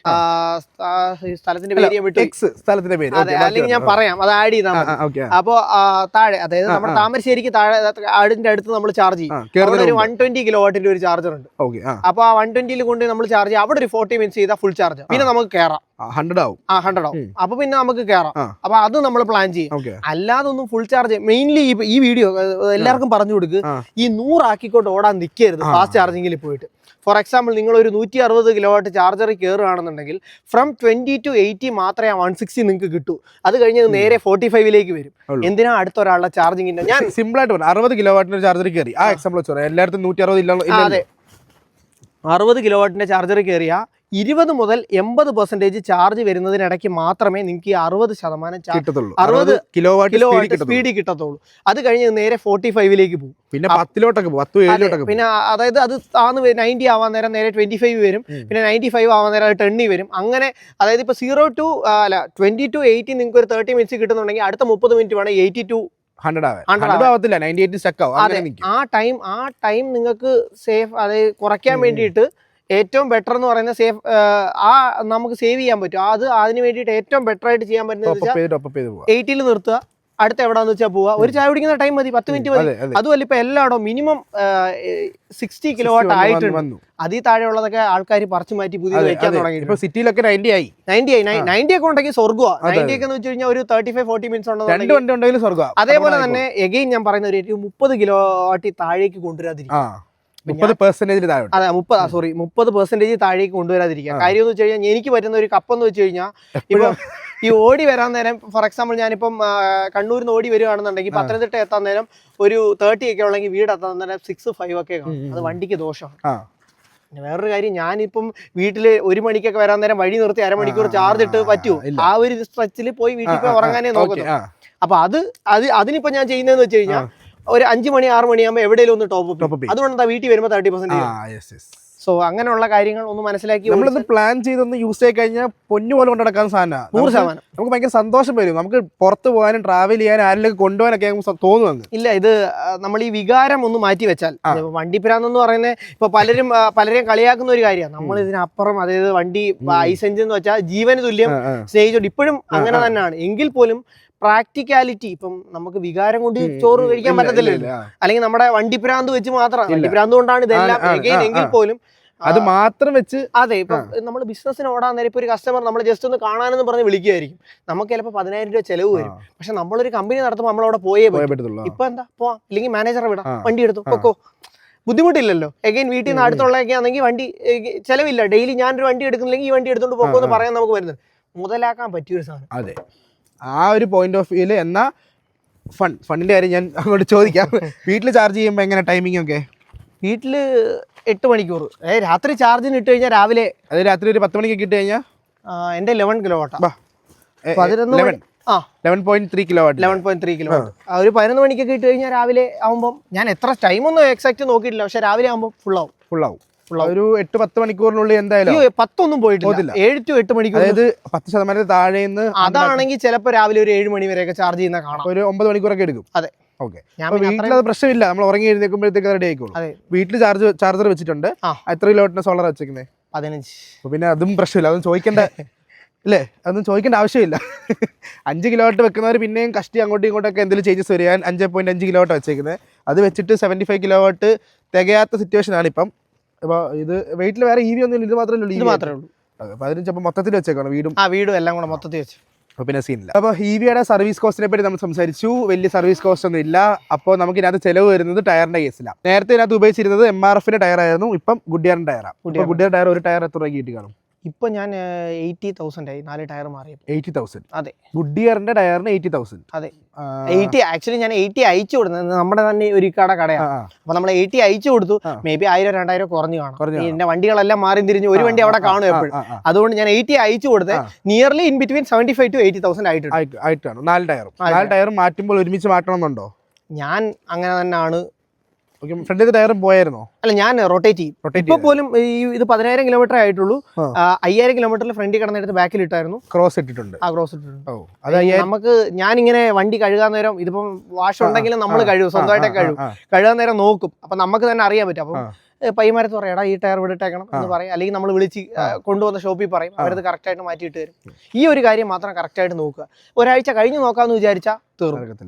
അല്ലെങ്കിൽ ഞാൻ പറയാം, അത് ആഡ് ചെയ്താൽ മതി. അപ്പോൾ താഴെ, അതായത് നമ്മുടെ താമരശ്ശേരിക്ക് താഴെ അതിന്റെ അടുത്ത് നമ്മൾ ചാർജ് ചെയ്യും. അവിടെ ഒരു 120 കിലോ വാട്ടിന്റെ ഒരു ചാർജർ ഉണ്ട്. അപ്പൊ ആ 120 കൊണ്ട് നമ്മൾ ചാർജ് ചെയ്യാം. അവിടെ ഒരു 40 മിനിറ്റ്സ് ചെയ്താൽ ഫുൾ ചാർജ്. പിന്നെ നമുക്ക് കയറാം, 100 ആവും. അപ്പൊ പിന്നെ നമുക്ക് കയറാം. അപ്പൊ അത് നമ്മൾ പ്ലാൻ ചെയ്യും. അല്ലാതെ ഒന്നും ഫുൾ ചാർജ് മെയിൻലി ഈ വീഡിയോ എല്ലാവർക്കും പറഞ്ഞു കൊടുക്കുക, ഈ 100 ആക്കിക്കൊണ്ട് ഓടാൻ നിൽക്കരുത് ഫാസ്റ്റ് ചാർജിങ്ങിൽ പോയിട്ട്. ഫോർ എക്സാമ്പിൾ നിങ്ങൾ ഒരു 160 കിലോ വാട്ട് ചാർജറിൽ കയറുകയാണെന്നുണ്ടെങ്കിൽ ഫ്രം 20 to 80 മാത്രമേ 160 നിങ്ങൾക്ക് കിട്ടൂ. അത് കഴിഞ്ഞ് നേരെ 45 വരും. എന്തിനാ അടുത്ത ഒരാളുടെ ചാർജിങ്ങിന്റെ? ഞാൻ സിമ്പിൾ ആയിട്ട് പറഞ്ഞു, 60 കിലോ വാട്ടിന്റെ ചാർജറിൽ കയറി ആ എക്സാമ്പിൾ എല്ലായിടത്തും 160 ഇല്ല. അതെ, 60 കിലോ വാട്ടിന്റെ ചാർജറിൽ കയറിയ 20 മുതൽ 80% ചാർജ് വരുന്നതിനിടയ്ക്ക് മാത്രമേ നിങ്ങൾക്ക് ഈ 60% കിലോ വാട്ട് സ്പീഡിൽ കിട്ടത്തുള്ളൂ. അത് കഴിഞ്ഞ് നേരെ 45 പോകും. പിന്നെ 10 പോകും. പിന്നെ അതായത് അത് 90 ആവാൻ നേരം നേരെ 25 വരും. പിന്നെ 95 ആവാൻ നേരം 10 വരും. അങ്ങനെ അതായത് ഇപ്പൊ 20 to 80 നിങ്ങൾക്ക് ഒരു 30 മിനിറ്റ്സ് കിട്ടുന്നുണ്ടെങ്കിൽ അടുത്ത 30 മിനിറ്റ് വേണം 80 to 100 ആവത്തില്ല, 98 സ്റ്റക്ക് ആവും. ആ ടൈം നിങ്ങൾക്ക് സേഫ്, അതായത് കുറയ്ക്കാൻ വേണ്ടിയിട്ട് ഏറ്റവും ബെറ്റർ എന്ന് പറയുന്നത് സേഫ്, നമുക്ക് സേവ് ചെയ്യാൻ പറ്റും. അത് അതിന് വേണ്ടിയിട്ട് ഏറ്റവും ബെറ്റർ ആയിട്ട് ചെയ്യാൻ പറ്റുന്നത് 80 നിർത്തുക, അടുത്ത എവിടാന്ന് വെച്ചാൽ പോവുക. ഒരു ചായ കുടിക്കുന്ന ടൈം മതി, 10 മിനിറ്റ് മതി. അതുമല്ല ഇപ്പൊ എല്ലായിടവും മിനിമം 60 കിലോ വാട്ട് ആയിട്ടുണ്ട്. അതിൽ താഴെയുള്ളതൊക്കെ ആൾക്കാർ പറിച്ചു മാറ്റി പുതിയത് വെക്കാൻ തുടങ്ങി. സിറ്റിയിലൊക്കെ 90 ആയി. 90 ഒക്കെ ഉണ്ടെങ്കിൽ സ്വർഗ്ഗമാണ്. 90 ഒക്കെ എന്ന് വെച്ച് കഴിഞ്ഞാൽ ഒരു 35-40 മിനിറ്റ്സ് ഉണ്ടെങ്കിൽ. അതേപോലെ തന്നെ എഗെയിൻ ഞാൻ പറയുന്ന ഒരു 30 കിലോ വാട്ടി താഴേക്ക് കൊണ്ടുവരാതിരിക്കും. 30% താഴെ. അതെ, 30% താഴേക്ക് കൊണ്ടുവരാതിരിക്കുക. കാര്യം എന്ന് വെച്ച് കഴിഞ്ഞാൽ എനിക്ക് പറ്റുന്ന ഒരു കപ്പെന്ന് വെച്ച് കഴിഞ്ഞാൽ ഇപ്പൊ ഈ ഓടി വരാൻ നേരം, ഫോർ എക്സാമ്പിൾ ഞാനിപ്പം കണ്ണൂരിൽ നിന്ന് ഓടി വരികയാണെന്നുണ്ടെങ്കിൽ പത്തനംതിട്ട എത്താൻ നേരം ഒരു 30 ഒക്കെ ഉള്ളെങ്കിൽ വീട് എത്താൻ നേരം 6-5 ഒക്കെ കാണും. അത് വണ്ടിക്ക് ദോഷമാണ്. പിന്നെ വേറൊരു കാര്യം, ഞാനിപ്പം വീട്ടില് 1 മണിക്കൊക്കെ വരാൻ നേരം വഴി നിർത്തി അരമണിക്കൂർ ചാർജ് ഇട്ട് പറ്റുമോ? ആ ഒരു സ്ട്രെച്ചിൽ പോയി വീട്ടിൽ പോയി ഉറങ്ങാനേ നോക്കുന്നു. അപ്പൊ അതിനിപ്പോ ഞാൻ ചെയ്യുന്നതെന്ന് വെച്ച് കഴിഞ്ഞാൽ ഒരു 5 മണി 6 മണിയാകുമ്പോൾ എവിടെയെങ്കിലും ഒന്ന് ടോപ്പ്. അതുകൊണ്ട് വീട്ടിൽ വരുമ്പോൾ 30%. സോ അങ്ങനെയുള്ള കാര്യങ്ങൾ ഒന്ന് മനസ്സിലാക്കി നമ്മളൊന്ന് പ്ലാൻ ചെയ്തൊന്ന് യൂസ് ചെയ്ത് കഴിഞ്ഞാൽ പൊന്നു പോലെ കൊണ്ട് നടക്കാൻ സാധനം 100%. നമുക്ക് ഭയങ്കര സന്തോഷം വരും. നമുക്ക് പുറത്ത് പോകാനും ട്രാവൽ ചെയ്യാനും ആരെങ്കിലും കൊണ്ടുപോകാനൊക്കെ തോന്നുന്നു. ഇല്ല, ഇത് നമ്മൾ ഈ വികാരം ഒന്ന് മാറ്റി വെച്ചാൽ, വണ്ടിപ്പിരാന്ന് പറയുന്നത് ഇപ്പൊ പലരെയും കളിയാക്കുന്ന ഒരു കാര്യമാണ്. നമ്മൾ ഇതിനപ്പുറം, അതായത് വണ്ടി ഐസ് എഞ്ചിൻ എന്ന് വെച്ചാൽ ജീവന് തുല്യം സ്നേഹിച്ചോണ്ട് ഇപ്പോഴും അങ്ങനെ തന്നെയാണ്. എങ്കിൽ പോലും പ്രാക്ടിക്കാലിറ്റി, ഇപ്പം നമുക്ക് വികാരം കൊണ്ട് ചോറ് കഴിക്കാൻ പറ്റത്തില്ലല്ലോ. അല്ലെങ്കിൽ നമ്മുടെ വണ്ടിപ്രാന്ത് വെച്ച് മാത്രം, വണ്ടിപ്രാന്ത് കൊണ്ടാണ് ഇതെല്ലാം എങ്കിൽ പോലും അത് മാത്രം വെച്ച്. അതെ, ഇപ്പൊ നമ്മൾ ബിസിനസ്സിന് ഓടാൻ നേരം ഇപ്പൊ ഒരു കസ്റ്റമർ നമ്മൾ ജസ്റ്റ് ഒന്ന് കാണാനെന്ന് പറഞ്ഞ് വിളിക്കുകയായിരിക്കും. നമുക്ക് ചിലപ്പോൾ 10,000 രൂപ ചെലവ് വരും. പക്ഷെ നമ്മളൊരു കമ്പനി നടത്തുമ്പോൾ നമ്മളവിടെ പോയേ പറ്റുള്ളൂ. ഇപ്പൊ എന്താ പോവാം, അല്ലെങ്കിൽ മാനേജറെ വിടാം, വണ്ടി എടുത്തു പൊക്കോ, ബുദ്ധിമുട്ടില്ലല്ലോ. എഗൈൻ വീട്ടിൽ നിന്ന് അടുത്തുള്ളതൊക്കെ ആണെങ്കിൽ വണ്ടി ചെലവില്ല. ഡെയിലി ഞാനൊരു വണ്ടി എടുക്കുന്നില്ലെങ്കിൽ ഈ വണ്ടി എടുത്തോണ്ട് പോക്കോ എന്ന് പറയാൻ നമുക്ക് വരുന്നത് മുതലാക്കാൻ പറ്റിയൊരു സാധനം. അതെ, ആ ഒരു പോയിന്റ് ഓഫ് വ്യൂല്. എന്നാൽ ഫണ്ടിന്റെ കാര്യം ഞാൻ അങ്ങോട്ട് ചോദിക്കാം. വീട്ടിൽ ചാർജ് ചെയ്യുമ്പോൾ എങ്ങനെ ടൈമിംഗ് ഒക്കെ? വീട്ടില് 8 മണിക്കൂർ. രാത്രി ചാർജിന് ഇട്ട് കഴിഞ്ഞാൽ രാവിലെ അത് രാത്രി ഒരു 10 മണിക്ക് ഇട്ട് കഴിഞ്ഞാൽ എന്റെ 11 കിലോവാട്ടാ. 11.3 കിലോവാട്ട്. 11.3 കിലോവാട്ട്. ഒരു 11 മണിക്കൊക്കെ ഇട്ട് കഴിഞ്ഞാൽ രാവിലെ ആകുമ്പോൾ ഞാൻ എത്ര ടൈമൊന്നും എക്സാക്ട് നോക്കിയിട്ടില്ല, പക്ഷെ രാവിലെ ആകുമ്പോൾ ഫുള്ളാവും. ഒരു 8-10 മണിക്കൂറിനുള്ളിൽ എന്തായാലും 10 ഒന്നും പോയിട്ടില്ല. 7 to 8 മണിക്കൂർ. അതായത് 10% താഴെ. അതാണെങ്കിൽ ചിലപ്പോൾ രാവിലെ ഒരു 7 മണി വരെയൊക്കെ ചാർജ് ചെയ്യുന്ന കാണാം. ഒരു 9 മണിക്കൂറൊക്കെ എടുക്കും. അതെ. ഓക്കെ, വീട്ടിലത് പ്രശ്നമില്ല, നമ്മൾ ഉറങ്ങി എഴുന്നേൽക്കുമ്പോഴത്തേക്ക് റെഡി ആയിക്കോളും. വീട്ടിൽ ചാർജർ വെച്ചിട്ടുണ്ട്. എത്ര കിലോവാട്ടിന് സോളർ വെച്ചേക്കുന്നത്? 15. പിന്നെ അതും പ്രശ്നമില്ല, അതൊന്നും ചോദിക്കേണ്ട അല്ലേ, അതൊന്നും ചോദിക്കേണ്ട ആവശ്യമില്ല. 5 കിലോവാട്ട് വെക്കുന്നവർ പിന്നെയും കഷ്ടി അങ്ങോട്ടും ഇങ്ങോട്ടൊക്കെ എന്തെങ്കിലും ചേഞ്ചസ് വരിക. 5.5 കിലോവാട്ട് വെച്ചേക്കുന്നത്. അത് വെച്ചിട്ട് 75 കിലോവാട്ട് തികയാത്ത സിറ്റുവേഷൻ ആണ് ഇപ്പം. അപ്പോൾ ഇത് വീട്ടിൽ വേറെ EV ഒന്നും ഇത് മാത്രമേ ഉള്ളൂ. അപ്പോൾ അതിന് ചിലപ്പോൾ മൊത്തത്തിൽ വെച്ചേക്കണം, വീടും എല്ലാം കൂടെ മൊത്തത്തിൽ വെച്ച്. അപ്പോൾ പിന്നെ സീനില്ല. അപ്പോൾ EVയുടെ സർവീസ് കോസ്റ്റിനെ പറ്റി നമ്മൾ സംസാരിച്ചു. വലിയ സർവീസ് കോസ്റ്റ് ഒന്നും ഇല്ല. അപ്പോൾ നമുക്ക് ഇതിനകത്ത് ചിലവ് വരുന്നത് ടയറിന്റെ കേസിലാണ്. നേരത്തെ ഇതിനകത്ത് ഉപയോഗിച്ചിരുന്നത് MRFന്റെ ടയർ ആയിരുന്നു, ഇപ്പം ഗുഡിയറിന്റെ ടയറാണ്. ഗുഡിയർ ടയർ ഒരു ടയർ എത്ര രൂപ കിട്ടി കാണും? ഇപ്പൊ ഞാൻ 80,000 ആയി 4 ടയർ മാറി. 80,000? അതെ, ഗുഡിയറിന്റെ ടയറിന് 80,000. അതെ, 80. ആക്ച്വലി ഞാൻ 80 അയച്ചു കൊടുത്തത് നമ്മുടെ തന്നെ ഒരു കടയാണ്. അപ്പൊ നമ്മൾ 80 അയച്ചു കൊടുത്തു. മേ ബി 1000-2000 കുറഞ്ഞു കാണും. എന്റെ വണ്ടികളെല്ലാം മാറി തിരിഞ്ഞു, ഒരു വണ്ടി അവിടെ കാണും എപ്പോഴും. അതുകൊണ്ട് ഞാൻ 80 അയച്ചു കൊടുത്ത് നിയർലി ഇൻ ബിറ്റ്വീൻ 75 to 80,000 ആയിട്ടാണ്. 4 ടയർ മാറ്റുമ്പോൾ ഒരുമിച്ച് മാറ്റണമെന്നുണ്ടോ? ഞാൻ അങ്ങനെ തന്നെയാണ്. ഫ്രണ്ടിന്റെ ടയറും പോയായിരുന്നോ? അല്ല, ഞാൻ റൊട്ടേറ്റ് ചെയ്യും. ഇപ്പൊ പോലും ഇത് 10,000 കിലോമീറ്റർ ആയിട്ടുള്ളൂ. 5,000 കിലോമീറ്ററിൽ ഫ്രണ്ടിൽ കിടന്നെടുത്ത് ബാക്കിൽ ഇട്ടായിരുന്നു. ക്രോസ് ഇട്ടിട്ടുണ്ട്. നമുക്ക് ഞാനിങ്ങനെ വണ്ടി കഴുകാൻ നേരം, ഇതിപ്പം വാഷ് ഉണ്ടെങ്കിലും നമ്മൾ കഴുകും, സ്വന്തമായിട്ട് കഴുകാൻ നേരം നോക്കും. അപ്പൊ നമുക്ക് തന്നെ അറിയാൻ പറ്റും. അപ്പം പയ്യന്മാരത്ത് പറയാം, എടാ ഈ ടയർ വിടട്ടേക്കണം എന്ന് പറയും. അല്ലെങ്കിൽ നമ്മൾ വിളിച്ച് കൊണ്ടുവന്ന ഷോപ്പിൽ പറയും, അവരത് കറക്റ്റായിട്ട് മാറ്റിയിട്ട് തരും. ഈ ഒരു കാര്യം മാത്രം കറക്റ്റായിട്ട് നോക്കുക. ഒരാഴ്ച കഴിഞ്ഞ് നോക്കാമെന്ന് വിചാരിച്ചാൽ തീർന്നു.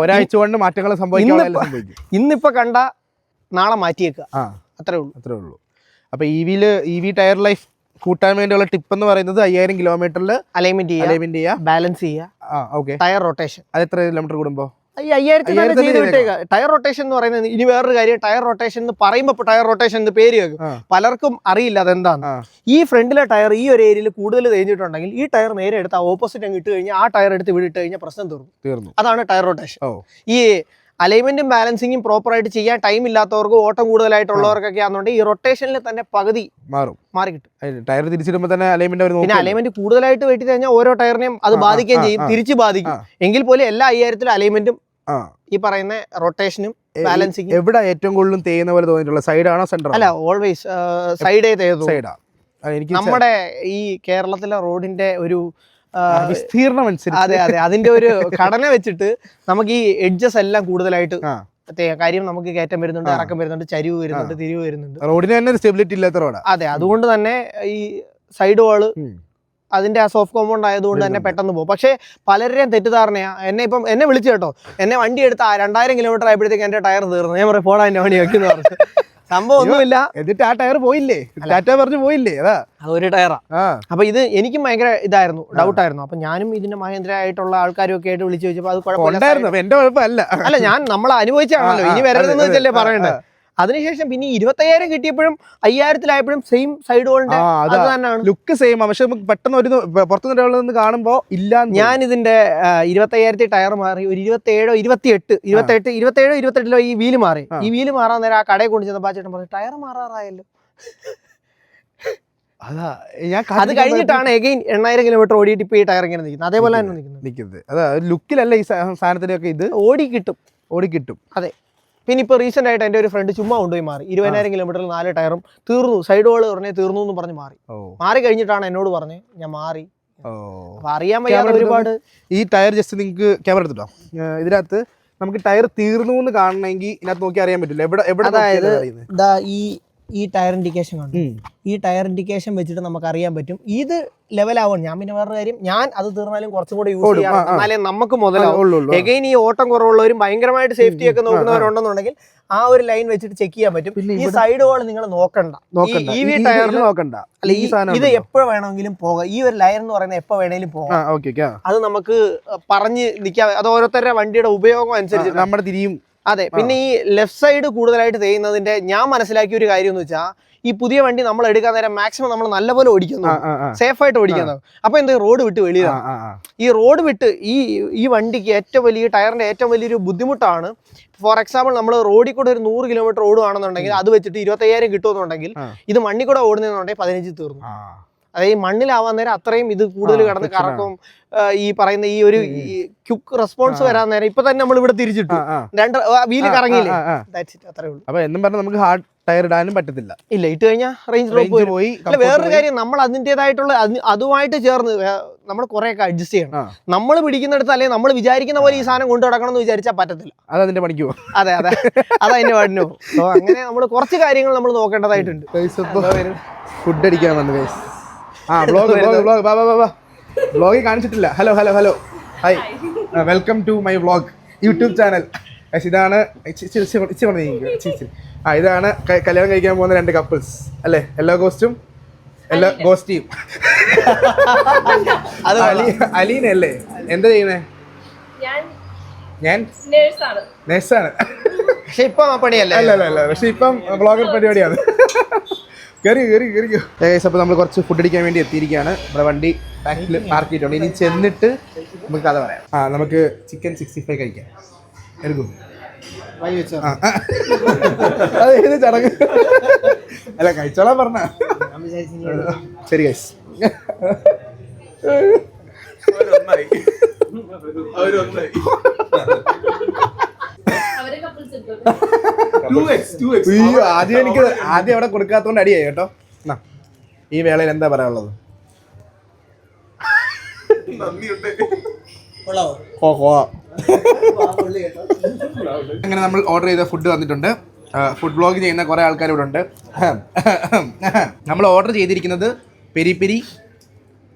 ഒരാഴ്ച കൊണ്ട് മാറ്റങ്ങൾ സംഭവിക്കും. ഇന്നിപ്പോ കണ്ട നാളെ മാറ്റിയേക്കുക, അത്രേ ഉള്ളൂ. അപ്പൊ EV ടയർ ലൈഫ് കൂട്ടാൻ വേണ്ടിയുള്ള ടിപ്പ് എന്ന് പറയുന്നത് 5000 കിലോമീറ്ററിൽ അലൈൻമെന്റ് ചെയ്യുക, ബാലൻസ് ചെയ്യുക, ടയർ റൊട്ടേഷൻ. അത് എത്ര കിലോമീറ്റർ കൂടുമ്പോ? 5000 ടയർ റൊട്ടേഷൻ എന്ന് പറയുന്നത്. ഇനി വേറൊരു കാര്യം, ടയർ റൊട്ടേഷൻ എന്ന് പറയുമ്പോൾ ടയർ റൊട്ടേഷൻ എന്ന് പേര് കേൾക്കും, പലർക്കും അറിയില്ല അതെന്താണ്. ഈ ഫ്രണ്ടിലെ ടയർ ഈ ഒരു ഏരിയയിൽ കൂടുതൽ തേഞ്ഞിട്ടുണ്ടെങ്കിൽ ഈ ടയർ നേരെ എടുത്ത് ഓപ്പോസിറ്റ് അങ്ങ് ഇട്ട് കഴിഞ്ഞാൽ ആ ടയർ എടുത്ത് വിട്ട് കഴിഞ്ഞാൽ പ്രശ്നം തീർന്നു. അതാണ് ടയർ റൊട്ടേഷൻ. ഈ അലൈൻമെന്റും ബാലൻസിങ്ങും പ്രോപ്പർ ആയിട്ട് ചെയ്യാൻ ടൈം ഇല്ലാത്തവർക്ക്, ഓട്ടം കൂടുതലായിട്ടുള്ളവർക്കൊക്കെ ആണെന്നുണ്ടെങ്കിൽ ഈ റൊട്ടേഷനിൽ തന്നെ പകുതി മാറി കിട്ടും. ടയർ തിരിച്ചിടുമ്പോൾ തന്നെ പിന്നെ അലൈൻമെന്റ് കൂടുതലായിട്ട് വെട്ടി കഴിഞ്ഞാൽ ഓരോ ടയറിനെയും അത് ബാധിക്കുകയും ചെയ്യും, തിരിച്ച് ബാധിക്കും. എങ്കിൽ പോലും എല്ലാ 5000 അലൈൻമെന്റും ഈ പറയുന്ന റൊട്ടേഷനും ബാലൻസിങ്ങും. എവിടെ ഏറ്റവും കൂടുതലും തേയുന്ന പോലെ തോന്നിയിട്ടുള്ള സൈഡാണോ സെന്റർ? അല്ല, ഓൾവേസ് സൈഡേ തേയുന്നു. നമ്മുടെ ഈ കേരളത്തിലെ റോഡിന്റെ ഒരു വിസ്തീർണം അനുസരിച്ച്, അതെ, അതിന്റെ ഒരു ഘടന വെച്ചിട്ട് നമുക്ക് ഈ എഡ്ജസ് എല്ലാം കൂടുതലായിട്ട് കാര്യം നമുക്ക് കയറ്റം വരുന്നുണ്ട്, ഇറക്കം വരുന്നുണ്ട്, ചരിവ് വരുന്നുണ്ട്, തിരിവ് വരുന്നുണ്ട്. റോഡിന് തന്നെ സ്റ്റെബിലിറ്റി ഇല്ലാത്ത റോഡാണ്. അതെ, അതുകൊണ്ട് തന്നെ ഈ സൈഡ് വാള് അതിന്റെ ആ സോഫ്റ്റ് കോമ്പൗണ്ട് ആയതുകൊണ്ട് തന്നെ പെട്ടെന്ന് പോകും. പക്ഷേ പലരുടെയും തെറ്റിദ്ധാരണയാ. എന്നെ വിളിച്ചു കേട്ടോ, എന്നെ വണ്ടി എടുത്ത് 2000 കിലോമീറ്റർ ആയപ്പോഴത്തേക്ക് എന്റെ ടയർ തീർന്നു. ഞാൻ പറയും, പോടാ എന്റെ വണ്ടി വെക്കുന്നു പറഞ്ഞു. സംഭവം ഒന്നുമില്ല. എന്നിട്ട് ആ ടയർ പോയില്ലേ, ടാറ്റ പറഞ്ഞു പോയില്ലേ, അതാ ഒരു ടയറാ. അപ്പൊ ഇത് എനിക്കും ഭയങ്കര ഇതായിരുന്നു, ഡൗട്ടായിരുന്നു. അപ്പൊ ഞാനും ഇതിന്റെ മഹേന്ദ്ര ആയിട്ടുള്ള ആൾക്കാരും ഒക്കെ ആയിട്ട് വിളിച്ചു ചോദിച്ചപ്പോ അത് കുഴപ്പമില്ല. അല്ല, ഞാൻ നമ്മൾ അനുഭവിച്ചാണല്ലോ, ഇനി വരരുതെന്ന് വെച്ചല്ലേ പറയണ്ടേ. അതിനുശേഷം പിന്നെ 25,000 കിട്ടിയപ്പോഴും 5000-ലായപ്പോഴും സെയിം സൈഡ് ഹോളിന്റെ തന്നെയാണ് ലുക്ക് സെയിം. പക്ഷെ നമുക്ക് പെട്ടെന്ന് ഒരു പുറത്തുനിന്ന് കാണുമ്പോൾ ഇല്ല. ഞാൻ ഇതിന്റെ 25,000 ടയർ മാറി ഒരു 27-28 ഈ വീല് മാറി. ഈ വീല് മാറാൻ നേരം ആ കടയിൽ കൊണ്ട് ചെന്നപ്പോൾ ചേട്ടൻ പറഞ്ഞു, ടയർ മാറാറായല്ലോ. അത് കഴിഞ്ഞിട്ടാണ് എഗെയിൻ 8000 കിലോമീറ്റർ ഓടിയിട്ട് ഇപ്പൊ ഈ ടയർ ഇങ്ങനെ നിൽക്കുന്നത്. അതേപോലെ തന്നെ നിൽക്കുന്നത്. അതാ ലുക്കിലല്ല ഈ സാധനത്തിനൊക്കെ ഇത് ഓടി കിട്ടും. അതെ. പിന്നെ ഇപ്പോൾ റീസെന്റ് ആയിട്ട് എൻ്റെ ഒരു ഫ്രണ്ട് ചുമ്മാ കൊണ്ടുപോയി മാറി. 20,000 കിലോമീറ്ററിൽ 4 ടയറും തീർന്നു. സൈഡ് വാള് പറഞ്ഞേ തീർന്നു എന്ന് പറഞ്ഞ് മാറി കഴിഞ്ഞിട്ടാണ് എന്നോട് പറഞ്ഞ് ഞാൻ മാറി. അപ്പൊ അറിയാൻ വയ്യാതെ ഒരുപാട്. ഈ ടയർ ജസ്റ്റ് നിങ്ങൾക്ക് ക്യാമറ എടുത്തിട്ടോ, ഇതിനകത്ത് നമുക്ക് ടയർ തീർന്നു എന്ന് കാണണമെങ്കിൽ ഇതിനകത്ത് നോക്കി അറിയാൻ പറ്റില്ല. അതായത് ഈ ടയർ ഇൻഡിക്കേഷൻ കാണും. ഈ ടയർ ഇൻഡിക്കേഷൻ വെച്ചിട്ട് നമുക്ക് അറിയാൻ പറ്റും ഇത് ലെവലാവണം. ഞാൻ പിന്നെ വേറൊരു കാര്യം, ഞാൻ അത് തീർന്നാലും കുറച്ചും കൂടെ യൂസ് ചെയ്യാം, എന്നാലേ നമുക്ക് മുതലാവും. എഗെയിൻ ഈ ഓട്ടം കുറവുള്ളവരും ഭയങ്കരമായിട്ട് സേഫ്റ്റി ഒക്കെ നോക്കുന്നവരുണ്ടെന്നുണ്ടെങ്കിൽ ആ ഒരു ലൈൻ വെച്ചിട്ട് ചെക്ക് ചെയ്യാൻ പറ്റും. ഈ സൈഡ് വാൾ നിങ്ങൾ നോക്കണ്ട. EV ടയറിൽ നോക്കണ്ട. അല്ല, ഇത് എപ്പോ വേണമെങ്കിലും പോകാം. ഈ ഒരു ലൈൻ എന്ന് പറയുന്നത് എപ്പോ വേണമെങ്കിലും പോകാം. അത് നമുക്ക് പറഞ്ഞ് നിൽക്കാം. അത് ഓരോരുത്തരുടെ വണ്ടിയുടെ ഉപയോഗം അനുസരിച്ച് നമ്മുടെ തിരിയും അതെ, പിന്നെ ഈ ലെഫ്റ്റ് സൈഡ് കൂടുതലായിട്ട് തേയുന്നതിന്റെ ഞാൻ മനസ്സിലാക്കിയ ഒരു കാര്യം എന്ന് വെച്ചാൽ ഈ പുതിയ വണ്ടി നമ്മൾ എടുക്കാൻ നേരം മാക്സിമം നമ്മൾ നല്ലപോലെ ഓടിക്കുന്നു, സേഫ് ആയിട്ട് ഓടിക്കുന്നു. അപ്പൊ എന്ത് റോഡ് വിട്ട് വെളിയിലാണ്. ഈ റോഡ് വിട്ട് ഈ വണ്ടിക്ക് ഏറ്റവും വലിയ ടയറിന്റെ ഏറ്റവും വലിയൊരു ബുദ്ധിമുട്ടാണ്. ഫോർ എക്സാമ്പിൾ നമ്മൾ റോഡിൽ കൂടെ ഒരു 100 കിലോമീറ്റർ ഓടുകയാണെന്നുണ്ടെങ്കിൽ അത് വെച്ചിട്ട് 25,000 കിട്ടുമെന്നുണ്ടെങ്കിൽ ഇത് മണ്ണിൽ കൂടെ ഓടുന്നുണ്ടെങ്കിൽ 15 തീർന്നു. അതായത് ഈ മണ്ണിലാവാൻ നേരം അത്രയും ഇത് കൂടുതൽ കടന്ന് കറക്കും. ഈ പറയുന്ന ഈ ഒരു ക്വിക്ക് റെസ്പോൺസ് വരാൻ നേരം ഇപ്പൊ തന്നെ നമ്മൾ ഇവിടെ തിരിച്ചിട്ടു 2 വീല് കറങ്ങിയില്ലേ, അത്രേ ഉള്ളൂ. അപ്പൊ എന്നും പറഞ്ഞാൽ നമുക്ക് ഹാർഡ് ടയർ ഇടാനും പറ്റത്തില്ല. ഇല്ല, ഇട്ട് കഴിഞ്ഞാൽ റേഞ്ച് ഡ്രോപ്പ് പോയി. വേറൊരു കാര്യം, നമ്മൾ അതിൻ്റെതായിട്ടുള്ള അതുമായിട്ട് ചേർന്ന് നമ്മൾ കുറെ ഒക്കെ അഡ്ജസ്റ്റ് ചെയ്യണം. നമ്മൾ പിടിക്കുന്നിടത്ത് അല്ലെങ്കിൽ നമ്മൾ വിചാരിക്കുന്ന പോലെ ഈ സാധനം കൊണ്ടു നടക്കണം എന്ന് വിചാരിച്ചാൽ പറ്റത്തില്ല. അത് അതിന്റെ പണിക്ക് പോകും. അതെ അതെ, അതതിന്റെ പാടിനോ. സോ അങ്ങനെ നമ്മൾ കുറച്ച് കാര്യങ്ങൾ നമ്മൾ നോക്കേണ്ടതായിട്ടുണ്ട്. ഫുഡ് അടിക്കാൻ വന്നു. വ്ളോഗ് കാണിച്ചിട്ടില്ല. Hello hello hello hi, welcome to my vlog YouTube channel. ഇതാണ് ഇതാണ് കല്യാണം കഴിക്കാൻ പോകുന്ന 2 കപ്പിൾസ് അല്ലേ? യെല്ലോ കോസ്റ്റും യെല്ലോ ഗോസ്റ്റിയും. അലീന അല്ലേ? എന്താ ചെയ്യുന്നേ? ഞാൻ നേഴ്സാണ്. പക്ഷെ ഇപ്പൊ പണിയല്ല. അല്ല, പക്ഷെ ഇപ്പം വ്ളോഗർ പരിപാടിയാണ്. കയറിയോ. അപ്പോൾ നമ്മൾ കുറച്ച് ഫുഡ് അടിക്കാൻ വേണ്ടി എത്തിയിരിക്കുകയാണ്. നമ്മുടെ വണ്ടി ബാക്കിൽ പാർക്ക് ചെയ്തിട്ടുണ്ട്. ഇനി ചെന്നിട്ട് നമുക്ക് കഥ പറയാം. നമുക്ക് ചിക്കൻ 65 കഴിക്കാം. എടുക്കും. അത് ഏത് ചടങ്ങ്? അല്ല, കഴിച്ചോളാൻ പറഞ്ഞ. ശരി ഗൈസ്. ആദ്യം അവിടെ കൊടുക്കാത്തോണ്ട് അടിയായി കേട്ടോ. ഈ വേളയിൽ എന്താ പറയാനുള്ളത്? അങ്ങനെ നമ്മൾ ഓർഡർ ചെയ്ത ഫുഡ് വന്നിട്ടുണ്ട്. ഫുഡ് വ്ളോഗ് ചെയ്യുന്ന കുറെ ആൾക്കാർ ഇവിടെ ഉണ്ട്. നമ്മൾ ഓർഡർ ചെയ്തിരിക്കുന്നത് peri peri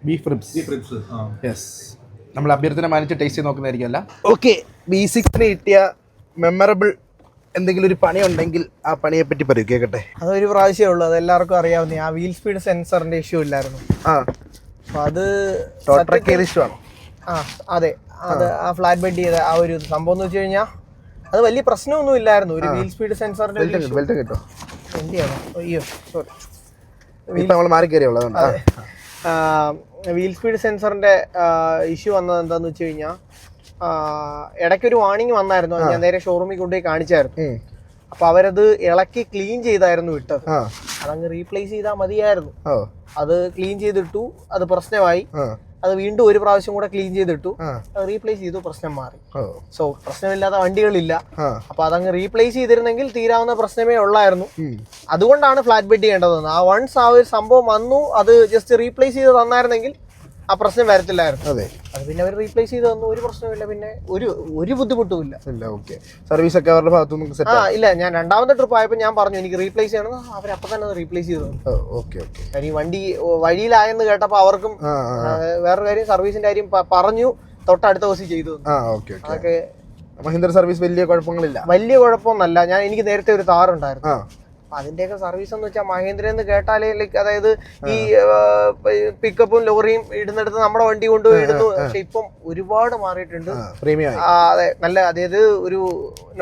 beef ribs. Yes, നമ്മൾ അഭ്യർത്ഥന മാനിച്ച് ടേസ്റ്റ് ചെയ്ത് നോക്കുന്നതായിരിക്കും. അല്ല, ഓക്കെ. B6-ന് കിട്ടിയ മെമ്മറബിൾ എന്തെങ്കിലും ഒരു പണി ഉണ്ടെങ്കിൽ ആ പണിയെ പറ്റി പറയൂ, കേൾക്കട്ടെ. അതൊരു പ്രാവശ്യമേ ഉള്ളൂ, അത് എല്ലാവർക്കും അറിയാവുന്ന. ആ വീൽ സ്പീഡ് സെൻസറിന്റെ ഇഷ്യൂ ഇല്ലായിരുന്നു. അപ്പൊ അത് ഇഷ്യൂ ആണ്. അതെ, അത് ആ ഫ്ലാറ്റ് ബെഡ് ചെയ്ത ആ ഒരു സംഭവം എന്ന് വെച്ച് കഴിഞ്ഞാൽ അത് വലിയ പ്രശ്നമൊന്നും ഇല്ലായിരുന്നു. ഒരു വീൽ സ്പീഡ് സെൻസറിന്റെ വീൽ സ്പീഡ് സെൻസറിന്റെ ഇഷ്യൂ വന്നത് എന്താന്ന് വെച്ച് കഴിഞ്ഞാൽ ഇടയ്ക്കൊരു വാർണിംഗ് വന്നായിരുന്നു. ഞാൻ നേരെ ഷോറൂമിൽ കൊണ്ടുപോയി കാണിച്ചായിരുന്നു. അപ്പൊ അവരത് ഇളക്കി ക്ലീൻ ചെയ്തായിരുന്നു വിട്ടത്. അതങ്ങ് റീപ്ലേസ് ചെയ്താൽ മതിയായിരുന്നു. അത് ക്ലീൻ ചെയ്തിട്ടു, അത് പ്രശ്നമായി. അത് വീണ്ടും ഒരു പ്രാവശ്യം കൂടെ ക്ലീൻ ചെയ്തിട്ടു, അത് റീപ്ലേസ് ചെയ്തു, പ്രശ്നം മാറി. സോ പ്രശ്നമില്ലാത്ത വണ്ടികളില്ല. അപ്പൊ അതങ്ങ് റീപ്ലേസ് ചെയ്തിരുന്നെങ്കിൽ തീരാവുന്ന പ്രശ്നമേ ഉള്ളായിരുന്നു. അതുകൊണ്ടാണ് ഫ്ലാറ്റ് ബെഡ് ചെയ്യേണ്ടതെന്ന്. ആ വൺസ് ആ ഒരു സംഭവം വന്നു, അത് ജസ്റ്റ് റീപ്ലേസ് ചെയ്ത് തന്നായിരുന്നെങ്കിൽ ആ പ്രശ്നം വരത്തില്ലായിരുന്നു. അതെ, അത് പിന്നെ അവർ റീപ്ലേസ് ചെയ്ത് തന്നു, ഒരു പ്രശ്നമില്ല, പിന്നെ ഒരു ബുദ്ധിമുട്ടും ഇല്ല. സർവീസ് ഒക്കെ അവരുടെ ഭാഗത്തുനിന്ന് ഇല്ല. ഞാൻ രണ്ടാമത്തെ ട്രിപ്പ് ആയപ്പോൾ ഞാൻ പറഞ്ഞു എനിക്ക് റീപ്ലേസ് ചെയ്യണം, അവരപ്പം തന്നെ അത് റീപ്ലേസ് ചെയ്തു. ഈ വണ്ടി വഴിയിലായെന്ന് കേട്ടപ്പോൾ അവർക്കും വേറൊരു കാര്യം, സർവീസിന്റെ കാര്യം പറഞ്ഞു, തൊട്ടടുത്ത ദിവസം ചെയ്തു. അതൊക്കെ മഹീന്ദ്ര സർവീസ് വലിയ കുഴപ്പങ്ങളില്ല. വലിയ കുഴപ്പമൊന്നല്ല. എനിക്ക് നേരത്തെ ഒരു താറുണ്ടായിരുന്നു. അതിന്റെയൊക്കെ സർവീസ് എന്ന് വെച്ചാൽ മഹേന്ദ്ര എന്ന് കേട്ടാലേ, അതായത് ഈ പിക്കപ്പും ലോറിയും ഇടുന്നിടത്ത് നമ്മുടെ വണ്ടി കൊണ്ടുപോയി ഇടുന്നു. പക്ഷെ ഇപ്പം ഒരുപാട് മാറിയിട്ടുണ്ട്. അതെ, നല്ല, അതായത് ഒരു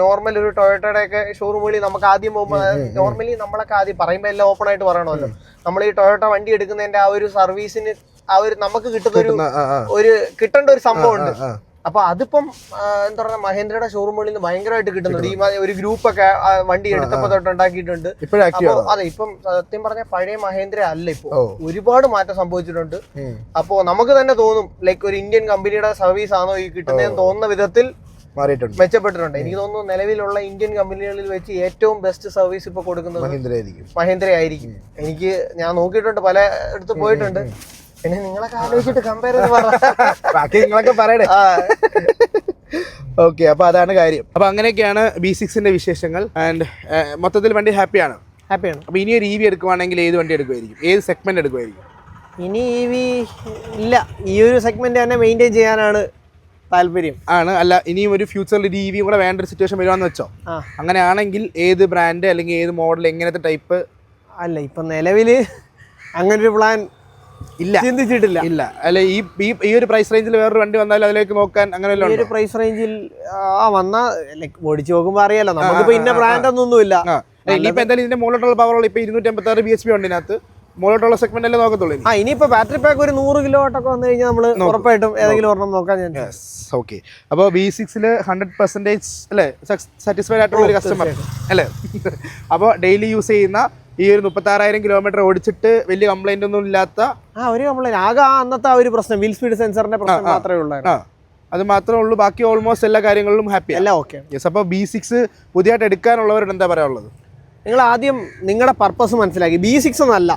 നോർമൽ ഒരു ടൊയോട്ടയുടെ ഒക്കെ ഷോറൂമുകളിൽ നമുക്ക് ആദ്യം പോകുമ്പോൾ, നോർമലി നമ്മളൊക്കെ ആദ്യം പറയുമ്പോൾ എല്ലാം ഓപ്പൺ ആയിട്ട് പറയണമല്ലോ. നമ്മൾ ഈ ടൊയോട്ട വണ്ടി എടുക്കുന്നതിന്റെ ആ ഒരു സർവീസിന് ആ ഒരു നമുക്ക് കിട്ടുന്ന ഒരു കിട്ടേണ്ട ഒരു സംഭവം ഉണ്ട്. അപ്പൊ അതിപ്പം എന്താ പറയുക, മഹേന്ദ്രയുടെ ഷോറൂമുകളിൽ നിന്ന് ഭയങ്കരമായിട്ട് കിട്ടുന്നുണ്ട്. ഈ ഒരു ഗ്രൂപ്പ് ഒക്കെ വണ്ടി എടുത്തപ്പോ തൊട്ട് ഉണ്ടാക്കിയിട്ടുണ്ട്. അതെ, ഇപ്പം സത്യം പറഞ്ഞ പഴയ മഹേന്ദ്ര അല്ല, ഇപ്പൊ ഒരുപാട് മാറ്റം സംഭവിച്ചിട്ടുണ്ട്. അപ്പോ നമുക്ക് തന്നെ തോന്നും ലൈക്ക് ഒരു ഇന്ത്യൻ കമ്പനിയുടെ സർവീസ് ആണോ ഈ കിട്ടുന്നതെന്ന് തോന്നുന്ന വിധത്തിൽ മെച്ചപ്പെട്ടിട്ടുണ്ട്. എനിക്ക് തോന്നുന്നു നിലവിലുള്ള ഇന്ത്യൻ കമ്പനികളിൽ വെച്ച് ഏറ്റവും ബെസ്റ്റ് സർവീസ് ഇപ്പൊ കൊടുക്കുന്നത് മഹേന്ദ്ര ആയിരിക്കും. ഞാൻ നോക്കിയിട്ടുണ്ട്, പല അടുത്ത് പോയിട്ടുണ്ട്. പിന്നെ നിങ്ങളൊക്കെ ആലോചിച്ചിട്ട് കമ്പയർ നിങ്ങളൊക്കെ പറയണേ. ഓക്കെ, അപ്പൊ അതാണ് കാര്യം. അപ്പൊ അങ്ങനെയൊക്കെയാണ് B6-ന്റെ വിശേഷങ്ങൾ. ആൻഡ് മൊത്തത്തിൽ വണ്ടി ഹാപ്പിയാണ്. അപ്പൊ ഇനി ഒരു EV എടുക്കുവാണെങ്കിൽ ഏത് വണ്ടി എടുക്കുമായിരിക്കും? ഏത് സെഗ്മെന്റ് എടുക്കുമായിരിക്കും? ഇനി EV ഇല്ല, ഈ ഒരു സെഗ്മെന്റ് തന്നെ മെയിൻറ്റെയിൻ ചെയ്യാനാണ് താല്പര്യം. ആണ്. അല്ല, ഇനിയും ഒരു ഫ്യൂച്ചറിൽ ഒരു EV കൂടെ വേണ്ട ഒരു സിറ്റുവേഷൻ വരുവാന്ന് വെച്ചോ. അങ്ങനെയാണെങ്കിൽ ഏത് ബ്രാൻഡ് അല്ലെങ്കിൽ ഏത് മോഡൽ, എങ്ങനത്തെ ടൈപ്പ്? അല്ല, ഇപ്പൊ നിലവില് അങ്ങനൊരു പ്ലാൻ ഇല്ല, ചിന്തിച്ചിട്ടില്ല. ഇല്ല. അല്ലെ ഈ ഒരു പ്രൈസ് റേഞ്ചിൽ വേറൊരു വണ്ടി വന്നാൽ അതിലേക്ക് നോക്കാൻ അങ്ങനെ ഈ ഒരു പ്രൈസ് റേഞ്ചിൽ വന്നാ ഓടിച്ചു നോക്കുമ്പോ അറിയാലോ, നമുക്കിപ്പോ ഇന്ന ബ്രാൻഡ് ഒന്നുമില്ല. ഇനിയിപ്പോ എന്തായാലും ഇതിന്റെ മുകളിലോട്ടുള്ള പവറുള്ള ഇപ്പൊ 256 BHP വണ്ടിനകത്ത് മുകളിലോട്ടുള്ള സെഗ്മെന്റ് അല്ലേ നോക്കത്തുള്ളൂ. ഇനിയിപ്പോ ബാറ്ററി പാക്ക് ഒരു 100 കിലോട്ടൊക്കെ വന്നു കഴിഞ്ഞാൽ നമ്മൾ ഉറപ്പായിട്ടും ഏതെങ്കിലും ഒരെണ്ണം നോക്കാൻ ഞാൻ. ഓക്കെ, അപ്പോൾ V6 100% അല്ലേ സാറ്റിസ്ഫൈഡ് ആയിട്ടുള്ള ഒരു കസ്റ്റമർ അല്ലേ? അപ്പോൾ ഡെയിലി യൂസ് ചെയ്യുന്ന ഈ ഒരു 36,000 കിലോമീറ്റർ ഓടിച്ചിട്ട് വലിയ കംപ്ലൈന്റ് ഒന്നും ഇല്ലാത്ത ഒരു കംപ്ലൈന്റ് ആകെ അന്നത്തെ ആ ഒരു പ്രശ്നം വീൽ സ്പീഡ് സെൻസറിന്റെ പ്രശ്നം മാത്രമേ ഉള്ളൂ. അത് മാത്രമേ ഉള്ളൂ, ബാക്കി ഓൾമോസ്റ്റ് എല്ലാ കാര്യങ്ങളിലും ഹാപ്പി എല്ലാം ഓക്കെ. യെസ്. അപ്പോൾ B6 പുതിയതായിട്ട് എടുക്കാനുള്ളവരോട് എന്താ പറയാനുള്ളത്? നിങ്ങൾ ആദ്യം നിങ്ങളുടെ പർപ്പസ് മനസ്സിലാക്കി. B6 എന്നല്ല,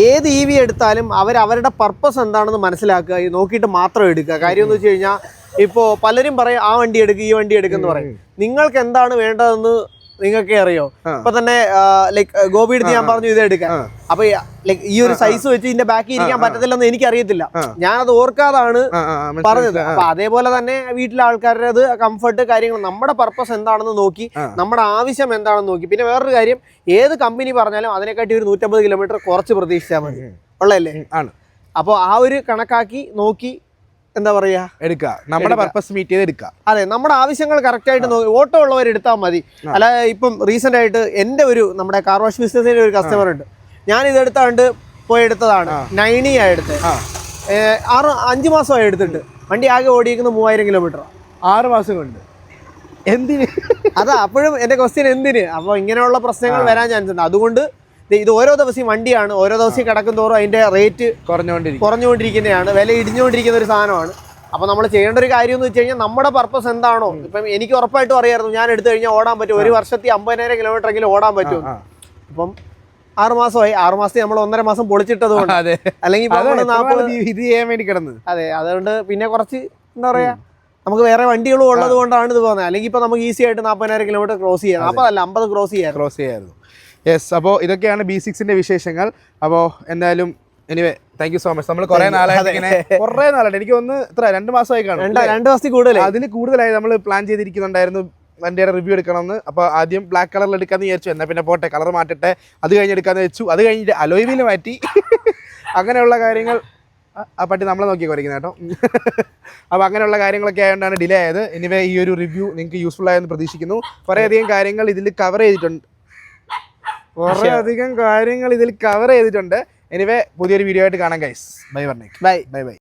ഏത് EV എടുത്താലും അവരുടെ പർപ്പസ് എന്താണെന്ന് മനസ്സിലാക്കുക, നോക്കിയിട്ട് മാത്രം എടുക്കുക. കാര്യം എന്ന് വെച്ച് കഴിഞ്ഞാൽ ഇപ്പോൾ പലരും പറയും ആ വണ്ടി എടുക്കുക ഈ വണ്ടി എടുക്കുമെന്ന് പറയും. നിങ്ങൾക്ക് എന്താണ് വേണ്ടതെന്ന് നിങ്ങൾക്കേ അറിയോ. ഇപ്പൊ തന്നെ ലൈക്ക് ഗോപിയെടുത്ത് ഞാൻ പറഞ്ഞു ഇത് എടുക്കാൻ, അപ്പൊ ലൈക്ക് ഈ ഒരു സൈസ് വെച്ച് ഇതിന്റെ ബാക്കി ഇരിക്കാൻ പറ്റത്തില്ലെന്ന് എനിക്കറിയത്തില്ല, ഞാനത് ഓർക്കാതാണ് പറഞ്ഞത്. അപ്പൊ അതേപോലെ തന്നെ വീട്ടിലെ ആൾക്കാരുടെ കംഫർട്ട് കാര്യങ്ങൾ, നമ്മുടെ പർപ്പസ് എന്താണെന്ന് നോക്കി, നമ്മുടെ ആവശ്യം എന്താണെന്ന് നോക്കി. പിന്നെ വേറൊരു കാര്യം, ഏത് കമ്പനി പറഞ്ഞാലും അതിനെക്കാട്ടി ഒരു 150 കിലോമീറ്റർ കുറച്ച് പ്രതീക്ഷിച്ചാൽ മതി ഉള്ളതല്ലേ ആണ്. അപ്പോൾ ആ ഒരു കണക്കാക്കി നോക്കി എന്താ പറയാ എടുക്കുക, നമ്മുടെ പർപ്പസ് മീറ്റ് ചെയ്ത് എടുക്കുക. അതെ, നമ്മുടെ ആവശ്യങ്ങൾ കറക്റ്റ് ആയിട്ട് നോക്കി ഓട്ടോ ഉള്ളവർ എടുത്താൽ മതി. അല്ല ഇപ്പം റീസെന്റ് ആയിട്ട് എൻ്റെ നമ്മുടെ കാർ വാഷ് ബിസിനസ്സിന്റെ ഒരു കസ്റ്റമർ ഉണ്ട്, ഞാൻ ഇതെടുത്താണ്ട് പോയി എടുത്തതാണ്. 90 ആയി എടുത്തത്, 5 മാസമായി എടുത്തിട്ട്. വണ്ടി ആകെ ഓടിയിരിക്കുന്നത് 3000 കിലോമീറ്റർ 6 മാസം കൊണ്ട്. എന്തിന്? അതാ അപ്പോഴും എൻ്റെ ക്വസ്റ്റ്യൻ എന്തിന്? അപ്പോൾ ഇങ്ങനെയുള്ള പ്രശ്നങ്ങൾ വരാൻ ചാൻസ് ഉണ്ട്. അതുകൊണ്ട് ഇത് ഓരോ ദിവസം വണ്ടിയാണ്, ഓരോ ദിവസം കിടക്കും തോറും അതിന്റെ റേറ്റ് കുറഞ്ഞുകൊണ്ടിരിക്കുന്നതാണ്, വില ഇടിഞ്ഞുകൊണ്ടിരിക്കുന്ന ഒരു സാധനമാണ്. അപ്പോൾ നമ്മൾ ചെയ്യേണ്ട ഒരു കാര്യം എന്ന് വെച്ച് കഴിഞ്ഞാൽ നമ്മുടെ പർപ്പസ് എന്താണോ. ഇപ്പം എനിക്ക് ഉറപ്പായിട്ടും അറിയായിരുന്നു ഞാൻ എടുത്തു കഴിഞ്ഞാൽ ഓടാൻ പറ്റും, ഒരു വർഷത്തിൽ 50,000 കിലോമീറ്റർ എങ്കിലും ഓടാൻ പറ്റും. അപ്പം 6 മാസമായി, 6 മാസത്തിൽ നമ്മൾ 1.5 മാസം പൊളിച്ചിട്ടത് കൊണ്ട്, അല്ലെങ്കിൽ ഇത് ചെയ്യാൻ വേണ്ടി കിടന്നത്. അതെ, അതുകൊണ്ട് പിന്നെ കുറച്ച് എന്താ പറയാ, നമുക്ക് വേറെ വണ്ടികളും ഉള്ളത് കൊണ്ടാണ് ഇത് പോകുന്നത്. അല്ലെങ്കിൽ ഇപ്പൊ നമുക്ക് ഈസി ആയിട്ട് 40,000 കിലോമീറ്റർ ക്രോസ് ചെയ്യാം, 40 അല്ല 50 ക്രോസ് ചെയ്യായിരുന്നു. യെസ്, അപ്പോൾ ഇതൊക്കെയാണ് B6-ന്റെ വിശേഷങ്ങൾ. അപ്പോൾ എന്തായാലും anyway thank you so much. നമ്മൾ കുറേ നാളായിട്ട് എനിക്ക് ഒന്ന് 2 മാസമായി കാണും, 2 മാസത്തിൽ കൂടുതൽ, അതിൽ കൂടുതലായി നമ്മൾ പ്ലാൻ ചെയ്തിരിക്കുന്നുണ്ടായിരുന്നു വണ്ടിയുടെ റിവ്യൂ എടുക്കണമെന്ന്. അപ്പോൾ ആദ്യം ബ്ലാക്ക് കളറിൽ എടുക്കാമെന്ന് വിചാരിച്ചു, എന്നാൽ പിന്നെ പോട്ടെ കളർ മാറ്റട്ടെ, അത് കഴിഞ്ഞെടുക്കാമെന്ന് വെച്ചു. അത് കഴിഞ്ഞിട്ട് അലോയ് വീൽ മാറ്റി, അങ്ങനെയുള്ള കാര്യങ്ങൾ. ആ പട്ടി നമ്മളെ നോക്കി കുറയ്ക്കുന്നത് കേട്ടോ. അപ്പോൾ അങ്ങനെയുള്ള കാര്യങ്ങളൊക്കെ ആയതുകൊണ്ടാണ് ഡിലേ ആയത്. എനിവേ ഈ ഒരു റിവ്യൂ നിങ്ങൾക്ക് യൂസ്ഫുൾ ആയെന്ന് പ്രതീക്ഷിക്കുന്നു. കുറേയധികം കാര്യങ്ങൾ ഇതിൽ കവർ ചെയ്തിട്ടുണ്ട്. എനിവേ പുതിയൊരു വീഡിയോ ആയിട്ട് കാണാം ഗൈസ്. ബൈ പറഞ്ഞേക്ക്. ബൈ.